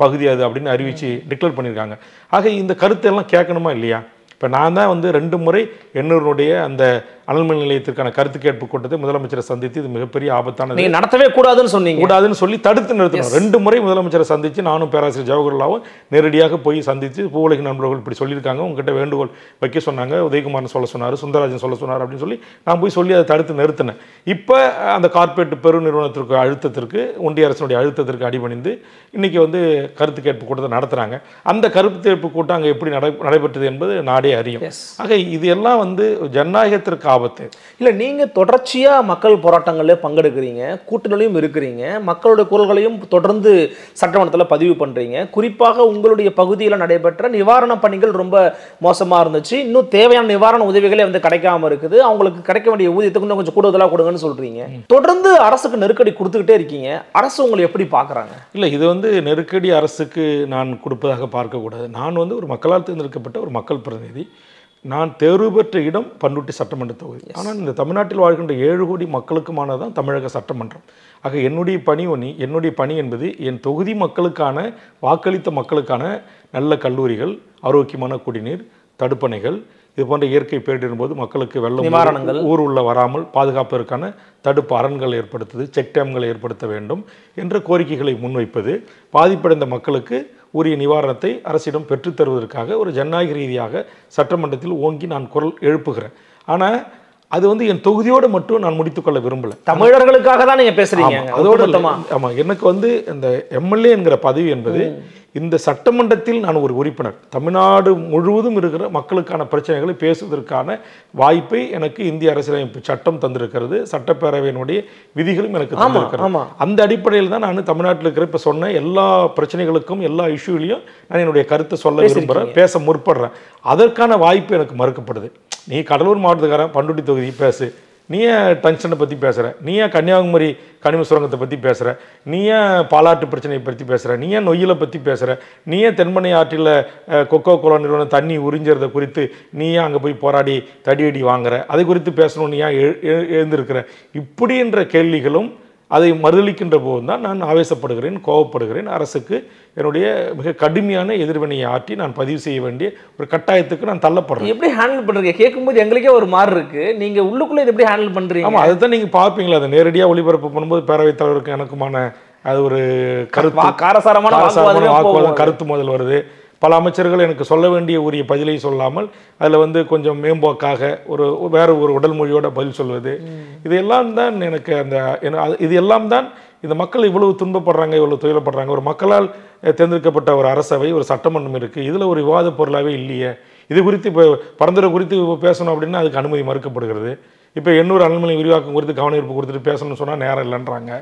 S4: பகுதி அது அப்படின்னு அறிவிச்சு டிக்ளேர் பண்ணியிருக்காங்க. ஆக இந்த கருத்தெல்லாம் கேட்கணுமா இல்லையா? இப்போ நான் தான் வந்து 2 முறை எண்ணூருடைய அந்த அனல்மின் நிலையத்திற்கான கருத்து கேட்பு கூட்டத்தை முதலமைச்சரை சந்தித்து இது மிகப்பெரிய ஆபத்தானது,
S5: நீங்கள் நடத்தவே கூடாதுன்னு சொன்னீங்க,
S4: கூடாதுன்னு சொல்லி தடுத்து நிறுத்தணும். 2 முறை முதலமைச்சரை சந்தித்து நானும் பேராசிரியர் ஜவஹர்லாவும் நேரடியாக போய் சந்தித்து பூவுலக நண்பர்கள் இப்படி சொல்லியிருக்காங்க, உங்ககிட்ட வேண்டுகோள் வைக்க சொன்னாங்க, உதயகுமார் சொல்ல சொன்னார், சுந்தரராஜன் சொல்ல சொன்னார் அப்படின்னு சொல்லி நான் போய் சொல்லி அதை தடுத்து நிறுத்தினேன். இப்போ அந்த கார்ப்பரேட் பெரு நிறுவனத்திற்கு அழுத்தத்திற்கு, ஒன்றிய அரசினுடைய அழுத்தத்திற்கு அடிபணிந்து இன்னைக்கு வந்து கருத்து கேட்பு கூட்டத்தை நடத்துகிறாங்க. அந்த கருத்து கேட்பு கூட்டம் அங்கே எப்படி நடைபெற்றது என்பது நாடே அறியும். ஆக இது எல்லாம் வந்து ஜனநாயகத்திற்கு ஆபத்து
S5: இல்லை. நீங்கள் தொடர்ச்சியாக மக்கள் போராட்டங்களில் பங்கெடுக்கிறீங்க, கூட்டணியிலும் இருக்கிறீங்க, மக்களுடைய குரல்களையும் தொடர்ந்து சட்டமன்றத்தில் பதிவு பண்ணுறீங்க. குறிப்பாக உங்களுடைய பகுதியில் நடைபெற்ற நிவாரண பணிகள் ரொம்ப மோசமாக இருந்துச்சு, இன்னும் தேவையான நிவாரண உதவிகளே வந்து கிடைக்காம இருக்குது, அவங்களுக்கு கிடைக்க வேண்டிய ஊதியத்துக்கு இன்னும் கொஞ்சம் கூடுதலாக கொடுங்கன்னு சொல்கிறீங்க. தொடர்ந்து அரசுக்கு நெருக்கடி கொடுத்துக்கிட்டே இருக்கீங்க. அரசு உங்களை எப்படி பார்க்குறாங்க?
S4: இல்லை, இது வந்து நெருக்கடி அரசுக்கு நான் கொடுப்பதாக பார்க்கக்கூடாது. நான் வந்து ஒரு மக்களால் தேர்ந்தெடுக்கப்பட்ட ஒரு மக்கள் பிரதிநிதி. நான் தேர்வு பெற்ற இடம் பண்ருட்டி சட்டமன்ற தொகுதி. ஆனால் இந்த தமிழ்நாட்டில் வாழ்கின்ற 7 கோடி மக்களுக்குமானதான் தமிழக சட்டமன்றம். ஆக என்னுடைய பணி என்பது என் தொகுதி மக்களுக்கான, வாக்களித்த மக்களுக்கான நல்ல கல்லூரிகள், ஆரோக்கியமான குடிநீர், தடுப்பணைகள், இது போன்ற இயற்கை பேரிடரின் போது மக்களுக்கு வெள்ளம்
S5: நிவாரணங்கள்
S4: ஊர் உள்ள வராமல் பாதுகாப்பதற்கான தடுப்பு அரண்கள் ஏற்படுத்துது, செக் டேம்களை ஏற்படுத்த வேண்டும் என்ற கோரிக்கைகளை முன்வைப்பது, பாதிப்படைந்த மக்களுக்கு உரிய நிவாரணத்தை அரசிடம் பெற்றுத் தருவதற்காக ஒரு ஜனநாயக ரீதியாக சட்டமன்றத்தில் ஓங்கி நான் குரல் எழுப்புகிறேன். ஆனால் அது வந்து என் தொகுதியோடு மட்டும் நான் முடித்துக்கொள்ள விரும்பலை.
S5: தமிழர்களுக்காக தான் நீங்க பேசுறீங்க.
S4: அதோட ஆமா, எனக்கு வந்து இந்த எம்எல்ஏ என்கிற பதவி என்பது இந்த சட்டமன்றத்தில் நான் ஒரு உறுப்பினர், தமிழ்நாடு முழுவதும் இருக்கிற மக்களுக்கான பிரச்சனைகளை பேசுவதற்கான வாய்ப்பை எனக்கு இந்திய அரசியலமைப்பு சட்டம் தந்திருக்கிறது, சட்டப்பேரவையினுடைய விதிகளும் எனக்கு தந்திருக்கிறது. அந்த அடிப்படையில் தான் நான் தமிழ்நாட்டில் இருக்கிற இப்போ சொன்ன எல்லா பிரச்சனைகளுக்கும் எல்லா இஷ்யூலையும் நான் என்னுடைய கருத்தை சொல்ல விரும்புகிறேன், பேச முற்படுறேன். அதற்கான வாய்ப்பு எனக்கு மறுக்கப்படுது. நீ கடலூர் மாவட்டத்துக்காரன், பண்ருட்டி தொகுதி பேசு, நீ ஏன் டங்ஷனை பற்றி பேசுகிற, நீ ஏன் கன்னியாகுமரி கனிம சுரங்கத்தை பற்றி பேசுகிற, நீ ஏன் பாலாட்டு பிரச்சனையை பற்றி பேசுகிற, நீ ஏன் நொய்யலை பற்றி பேசுகிற, நீ ஏன் தென்மனை ஆற்றில் கொக்கோ கோலா நிறுவனம் தண்ணி உறிஞ்சறதை குறித்து நீ ஏன் அங்கே போய் போராடி தடியடி வாங்குற, அதை குறித்து பேசணும் நீ ஏன் எழுந்திருக்கிற, இப்படின்ற கேள்விகளும் அதை மறுதளிக்கின்ற போது தான் நான் ஆவேசப்படுகிறேன், கோபப்படுகிறேன். அரசுக்கு என்னுடைய மிக கடுமையான எதிர்வினையை ஆற்றி நான் பதிவு செய்ய வேண்டிய ஒரு கட்டாயத்துக்கு நான் தள்ளப்படுறேன்.
S5: எப்படி ஹேண்டில் பண்ணுறீங்க? கேட்கும்போது எங்களுக்கே ஒரு மாதிரி இருக்கு. நீங்க உள்ளுக்குள்ளே இதை எப்படி ஹேண்டில் பண்றீங்க?
S4: ஆமாம், அதுதான் நீங்கள் பார்ப்பீங்களா, அதை நேரடியாக ஒளிபரப்பு பண்ணும்போது பேரவைத் தலைவருக்கு எனக்குமான அது ஒரு
S5: காரசாரமான
S4: வாக்குவாதம், கருத்து மோதல் வருது. பல அமைச்சர்கள் எனக்கு சொல்ல வேண்டிய உரிய பதிலை சொல்லாமல் அதில் வந்து கொஞ்சம் மேம்போக்காக வேறு ஒரு உடல் மொழியோட பதில் சொல்வது, இதெல்லாம் தான் எனக்கு இது எல்லாம் தான் இந்த மக்கள் இவ்வளவு துன்பப்படுறாங்க, இவ்வளவு துயரப்படுறாங்க. ஒரு மக்களால் தேர்ந்தெடுக்கப்பட்ட ஒரு அரசவை, ஒரு சட்டமன்றம் இருக்குது, இதில் ஒரு விவாத பொருளாகவே இல்லையே. இது குறித்து இப்போ பரந்துரை குறித்து பேசணும் அப்படின்னா அதுக்கு அனுமதி மறுக்கப்படுகிறது. இப்போ 800 அனல்மின் விரிவாக்கம் குறித்து கவன ஈர்ப்பு கொடுத்துட்டு பேசணும்னு சொன்னால் நேரம் இல்லைன்றாங்க.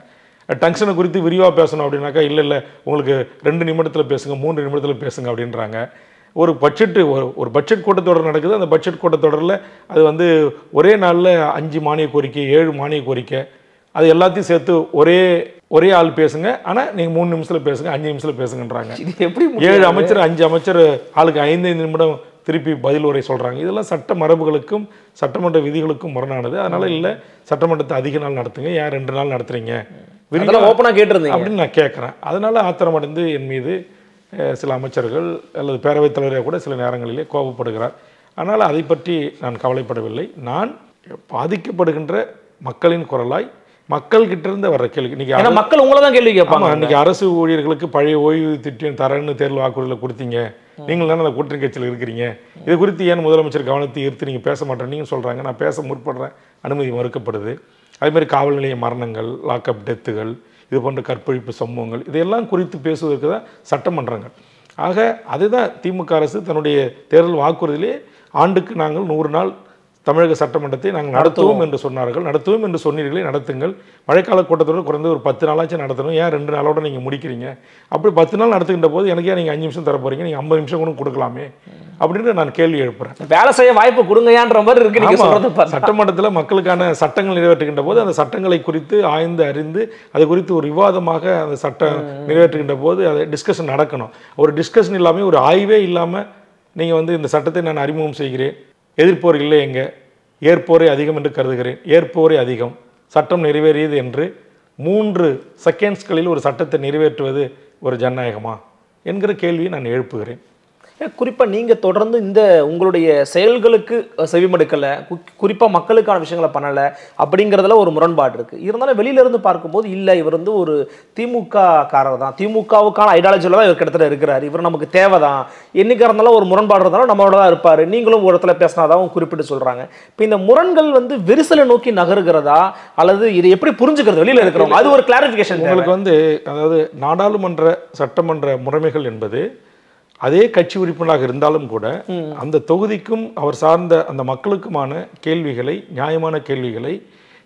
S4: டங்ஷனை குறித்து விரிவாக பேசணும் அப்படின்னாக்கா இல்லை 2 நிமிடத்தில் பேசுங்க, 3 நிமிடத்தில் பேசுங்க அப்படின்றாங்க. ஒரு பட்ஜெட் கூட்டத்தொடர் நடக்குது. அந்த பட்ஜெட் கூட்டத்தொடரில் அது வந்து ஒரே நாளில் 5 மானிய கோரிக்கை, 7 மானிய கோரிக்கை, அது எல்லாத்தையும் சேர்த்து ஒரே ஆள் பேசுங்க, ஆனால் நீங்கள் 3 நிமிஷத்தில் பேசுங்க, 5 நிமிஷத்தில் பேசுங்கன்றாங்க.
S5: எப்படி
S4: 7 அமைச்சர் 5 அமைச்சர் ஆளுக்கு 5 நிமிடம் திருப்பி பதில் உரை சொல்கிறாங்க. இதெல்லாம் சட்ட மரபுகளுக்கும் சட்டமன்ற விதிகளுக்கும் முரணானது. அதனால் இல்லை, சட்டமன்றத்தை அதிக நாள் நடத்துங்க, ஏன் 2 நாள் நடத்துறீங்க
S5: ஓப்பனாக கேட்டிருந்தீங்க
S4: அப்படின்னு நான் கேட்குறேன். அதனால் ஆத்திரமடைந்து என் மீது சில அமைச்சர்கள் அல்லது பேரவைத் தலைவரை கூட சில நேரங்களிலே கோபப்படுகிறார். ஆனால் அதை பற்றி நான் கவலைப்படவில்லை. நான் பாதிக்கப்படுகின்ற மக்களின் குரலாய் மக்கள்கிட்ட இருந்து வர்ற கேள்வி, இன்னைக்கு
S5: மக்கள் உங்களை தான் கேள்வி கேட்பாங்க.
S4: இன்னைக்கு அரசு ஊழியர்களுக்கு பழைய ஓய்வு திட்டம் தரேன்னு தேர்தல் வாக்குறுதியில் கொடுத்தீங்க, நீங்கள் தானே அந்த கூட்டணி கட்சியில் இருக்கிறீங்க, இது குறித்து ஏன் முதலமைச்சர் கவனத்தை ஈர்த்து நீங்கள் பேச மாட்டேன்னு சொல்கிறாங்க. நான் பேச முற்படுறேன், அனுமதி மறுக்கப்படுது. அதேமாதிரி காவல் நிலைய மரணங்கள், லாக்அப் டெத்துகள், இது போன்ற கற்பழிப்பு சம்பவங்கள், இதையெல்லாம் குறித்து பேசுவதற்கு தான் சட்டமன்றங்கள். ஆக அதுதான் திமுக அரசு தன்னுடைய தேர்தல் வாக்குறுதியிலே ஆண்டுக்கு நாங்கள் 100 நாள் தமிழக சட்டமன்றத்தை நாங்கள் நடத்துவோம் என்று சொன்னார்கள். நடத்துவோம் என்று சொன்னீர்களே, நடத்துங்கள். மழைக்கால கூட்டத்தொடர் குறைந்து ஒரு 10 நாளாச்சும் நடத்தணும், ஏன் 2 நாளோட நீங்கள் முடிக்கிறீங்க? அப்படி 10 நாள் நடத்துகின்ற போது எனக்கு ஏன் நீங்கள் 5 நிமிஷம் தர போகிறீங்க, நீங்கள் 50 நிமிஷம் கூட கொடுக்கலாமே அப்படின்னு நான் கேள்வி எழுப்புறேன்.
S5: வேலை செய்ய வாய்ப்பு கொடுங்கயான்ற மாதிரி இருக்கு.
S4: சட்டமன்றத்தில் மக்களுக்கான சட்டங்கள் நிறைவேற்றுகின்ற போது அந்த சட்டங்களை குறித்து ஆய்ந்து அறிந்து அது குறித்து ஒரு விவாதமாக அந்த சட்டம் நிறைவேற்றுகின்ற போது அதை டிஸ்கஷன் நடக்கணும். ஒரு டிஸ்கஷன் இல்லாமல், ஒரு ஆய்வே இல்லாமல் நீங்கள் வந்து இந்த சட்டத்தை நான் அறிமுகம் செய்கிறேன், எதிர்ப்போர் இல்லை, எங்க ஏற்போரே அதிகம் என்று கருதுகிறேன், ஏற்போரே அதிகம், சட்டம் நிறைவேறியது என்று 3 செகண்ட்ஸ்களில் ஒரு சட்டத்தை நிறைவேற்றுவது ஒரு ஜனநாயகமா என்கிற கேள்வியை நான் எழுப்புகிறேன்.
S5: குறிப்பாக நீங்கள் தொடர்ந்து இந்த உங்களுடைய செயல்களுக்கு செவிமடுக்கலை, குறிப்பாக மக்களுக்கான விஷயங்களை பண்ணலை அப்படிங்கிறதுல ஒரு முரண்பாடு இருக்குது. இருந்தாலும் வெளியிலேருந்து பார்க்கும்போது இல்லை, இவர் வந்து ஒரு திமுக காரர் தான், திமுகவுக்கான ஐடியாலஜியில் தான் இவர் கிட்டத்தட்ட இருக்கிறார், இவர் நமக்கு தேவை தான், என்னைக்காக இருந்தாலும் ஒரு முரண்பாடு இருந்தாலும் நம்மளோட தான் இருப்பார், நீங்களும் ஒரு இடத்துல பேசினாதான் குறிப்பிட்டு சொல்கிறாங்க. இப்போ இந்த முரண்கள் வந்து விரிசலை நோக்கி நகருகிறதா அல்லது இதை எப்படி புரிஞ்சுக்கிறது வெளியில் இருக்கிறவங்க? அது ஒரு கிளாரிஃபிகேஷன்.
S4: உங்களுக்கு வந்து அதாவது நாடாளுமன்ற சட்டமன்ற முறைமைகள் என்பது அதே கட்சி உறுப்பினராக இருந்தாலும் கூட அந்த தொகுதிக்கும் அவர் சார்ந்த அந்த மக்களுக்குமான கேள்விகளை, நியாயமான கேள்விகளை,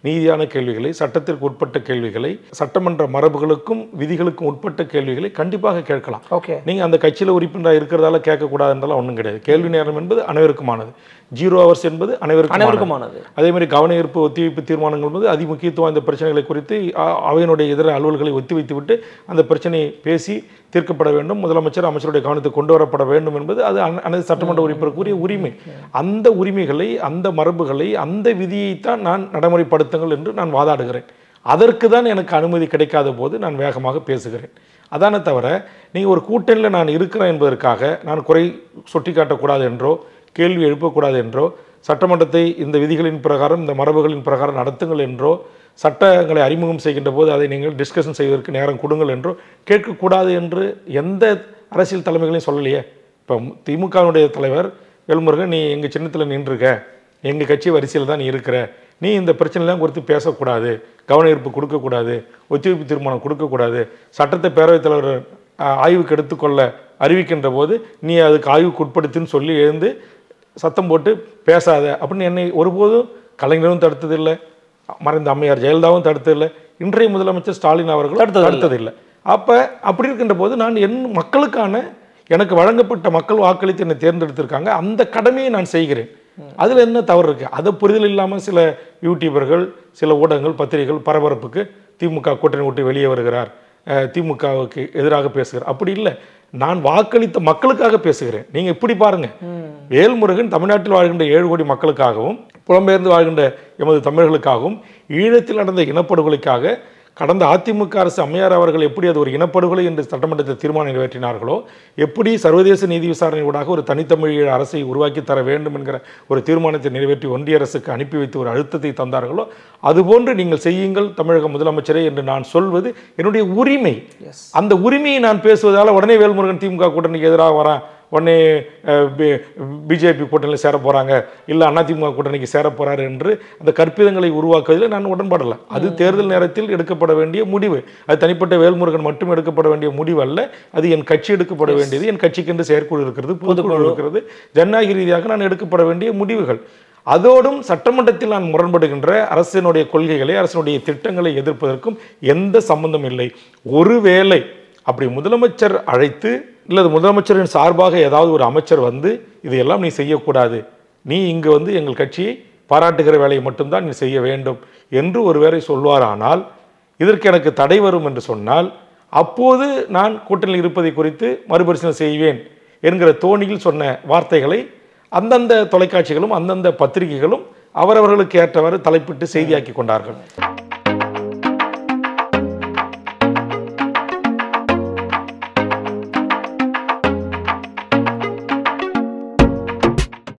S4: நீதியான கேள்விகளை, சட்டத்திற்கு உட்பட்ட கேள்விகளை, சட்டமன்ற மரபுகளுக்கும் விதிகளுக்கும் உட்பட்ட கேள்விகளை கண்டிப்பாக கேட்கலாம். நீங்கள் அந்த கட்சியில் உறுப்பினராக இருக்கிறதால கேட்கக்கூடாதுன்றலாம் ஒன்றும் கிடையாது. கேள்வி நேரம் என்பது அனைவருக்குமானது, 0 ஹவர்ஸ் என்பது அனைவருக்குமானது. அதே மாதிரி கவன ஈர்ப்பு ஒத்திவைப்பு தீர்மானங்கள் என்பது அதிமுக்கியத்துவம் இந்த பிரச்சனைகளை குறித்து அவையினுடைய இதர அலுவல்களை ஒத்திவைத்துவிட்டு அந்த பிரச்சனையை பேசி தீர்க்கப்பட வேண்டும், முதலமைச்சர் அமைச்சருடைய கவனத்தை கொண்டு வரப்பட வேண்டும் என்பது அது அனைத்து சட்டமன்ற உறுப்பினருக்குரிய உரிமை. அந்த உரிமைகளை, அந்த மரபுகளை, அந்த விதியைத்தான் நான் நடைமுறைப்படுத்துங்கள் என்று நான் வாதாடுகிறேன். அதற்கு தான் எனக்கு அனுமதி கிடைக்காத போது நான் வேகமாக பேசுகிறேன். அதானே தவிர நீங்கள் ஒரு கூட்டணியில் நான் இருக்கிறேன் என்பதற்காக நான் குறை சுட்டி காட்டக்கூடாது என்றோ கேள்வி எழுப்பக்கூடாது என்றோ, சட்டமன்றத்தை இந்த விதிகளின் பிரகாரம் இந்த மரபுகளின் பிரகாரம் நடத்துங்கள் என்றோ, சட்டங்களை அறிமுகம் செய்கின்ற போது அதை நீங்கள் டிஸ்கஷன் செய்வதற்கு நேரம் கொடுங்கள் என்றோ கேட்கக்கூடாது என்று எந்த அரசியல் தலைமைகளையும் சொல்லலையே. இப்போ திமுகவுடைய தலைவர் வேல்முருகன், நீ எங்கள் சின்னத்தில் நின்றுருக்க, எங்கள் கட்சி வரிசையில் தான் நீ இருக்கிற, நீ இந்த பிரச்சனைலாம் குறித்து பேசக்கூடாது, கவன ஈர்ப்பு கொடுக்கக்கூடாது, ஒத்திவைப்பு தீர்மானம் கொடுக்கக்கூடாது, சட்டத்தை பேரவைத் தலைவர் ஆய்வுக்கு எடுத்துக்கொள்ள அறிவிக்கின்ற போது நீ அதுக்கு ஆய்வுக்கு உட்படுத்தின்னு சொல்லி எழுந்து சத்தம் போட்டு பேசாத அப்படின்னு என்னை ஒருபோதும் கலைஞரும் தடுத்ததில்லை, மறைந்த அம்மையார் ஜெயலலிதாவும் தடுத்ததில்லை, இன்றைய முதலமைச்சர் ஸ்டாலின் அவர்களும் தடுத்ததில்லை. அப்போ அப்படி இருக்கின்ற போது நான் என் மக்களுக்கான எனக்கு வழங்கப்பட்ட மக்கள் வாக்களித்து என்னை தேர்ந்தெடுத்திருக்காங்க, அந்த கடமையை நான் செய்கிறேன். அதில் என்ன தவறு இருக்குது? அதை புரிதல் இல்லாமல் சில யூடியூபர்கள், சில ஊடகங்கள், பத்திரிகைகள் பரபரப்புக்கு திமுக கூட்டணி விட்டு வெளியே வருகிறார், திமுகவுக்கு எதிராக பேசுகிறார். அப்படி இல்லை, நான் வாக்களித்த மக்களுக்காக பேசுகிறேன். நீங்கள் இப்படி பாருங்கள், வேல்முருகன் தமிழ்நாட்டில் வாழ்கின்ற 7 கோடி மக்களுக்காகவும் புலம்பெயர்ந்து வாழ்கின்ற எமது தமிழர்களுக்காகவும் ஈழத்தில் நடந்த இனப்படுகொலைக்காக கடந்த அதிமுக அரசு அம்மையார் அவர்கள் எப்படி அது ஒரு இனப்படுகொலை என்று சட்டமன்றத்தில் தீர்மானம் நிறைவேற்றினார்களோ, எப்படி சர்வதேச நீதி விசாரணை ஊடாக ஒரு தனித்தமிழ் அரசை உருவாக்கி தர வேண்டும் என்கிற ஒரு தீர்மானத்தை நிறைவேற்றி ஒன்றிய அரசுக்கு அனுப்பி வைத்து ஒரு அழுத்தத்தை தந்தார்களோ, அதுபோன்று நீங்கள் செய்யுங்கள் தமிழக முதலமைச்சரே என்று நான் சொல்வது என்னுடைய உரிமை. அந்த உரிமையை நான் பேசுவதால் உடனே வேல்முருகன் திமுக கூட்டணிக்கு எதிராக வரான், உடனே பிஜேபி கூட்டணியில் சேர போகிறாங்க, இல்லை அதிமுக கூட்டணிக்கு சேர போகிறாரு என்று அந்த கற்பிதங்களை உருவாக்குவதில் நான் உடன்படலை. அது தேர்தல் நேரத்தில் எடுக்கப்பட வேண்டிய முடிவு. அது தனிப்பட்ட வேல்முருகன் மட்டும் எடுக்கப்பட வேண்டிய முடிவு அல்ல, அது என் கட்சி எடுக்கப்பட வேண்டியது. என் கட்சிக்கென்று செயற்குழு இருக்கிறது, பொதுக்குழு இருக்கிறது, ஜனநாயக ரீதியாக நான் எடுக்கப்பட வேண்டிய முடிவுகள். அதோடும் சட்டமன்றத்தில் நான் முரண்படுகின்ற அரசினுடைய கொள்கைகளை, அரசினுடைய திட்டங்களை எதிர்ப்பதற்கும் எந்த சம்பந்தம் இல்லை. ஒருவேளை அப்படி முதலமைச்சர் அழைத்து இல்லது முதலமைச்சரின் சார்பாக ஏதாவது ஒரு அமைச்சர் வந்து இதையெல்லாம் நீ செய்யக்கூடாது, நீ இங்கு வந்து எங்கள் கட்சியை பாராட்டுகிற வேலையை மட்டும்தான் நீ செய்ய வேண்டும் என்று ஒருவேளை சொல்வாரானால், இதற்கு எனக்கு தடை வரும் என்று சொன்னால், அப்போது நான் கூட்டணியில் இருப்பதை குறித்து மறுபரிசீலனை செய்வேன் என்கிற தோணியில் சொன்ன வார்த்தைகளை அந்தந்த தொலைக்காட்சிகளும் அந்தந்த பத்திரிகைகளும் அவரவர்களுக்கு ஏற்றவாறு தலைப்பிட்டு செய்தியாக்கி கொண்டார்கள்.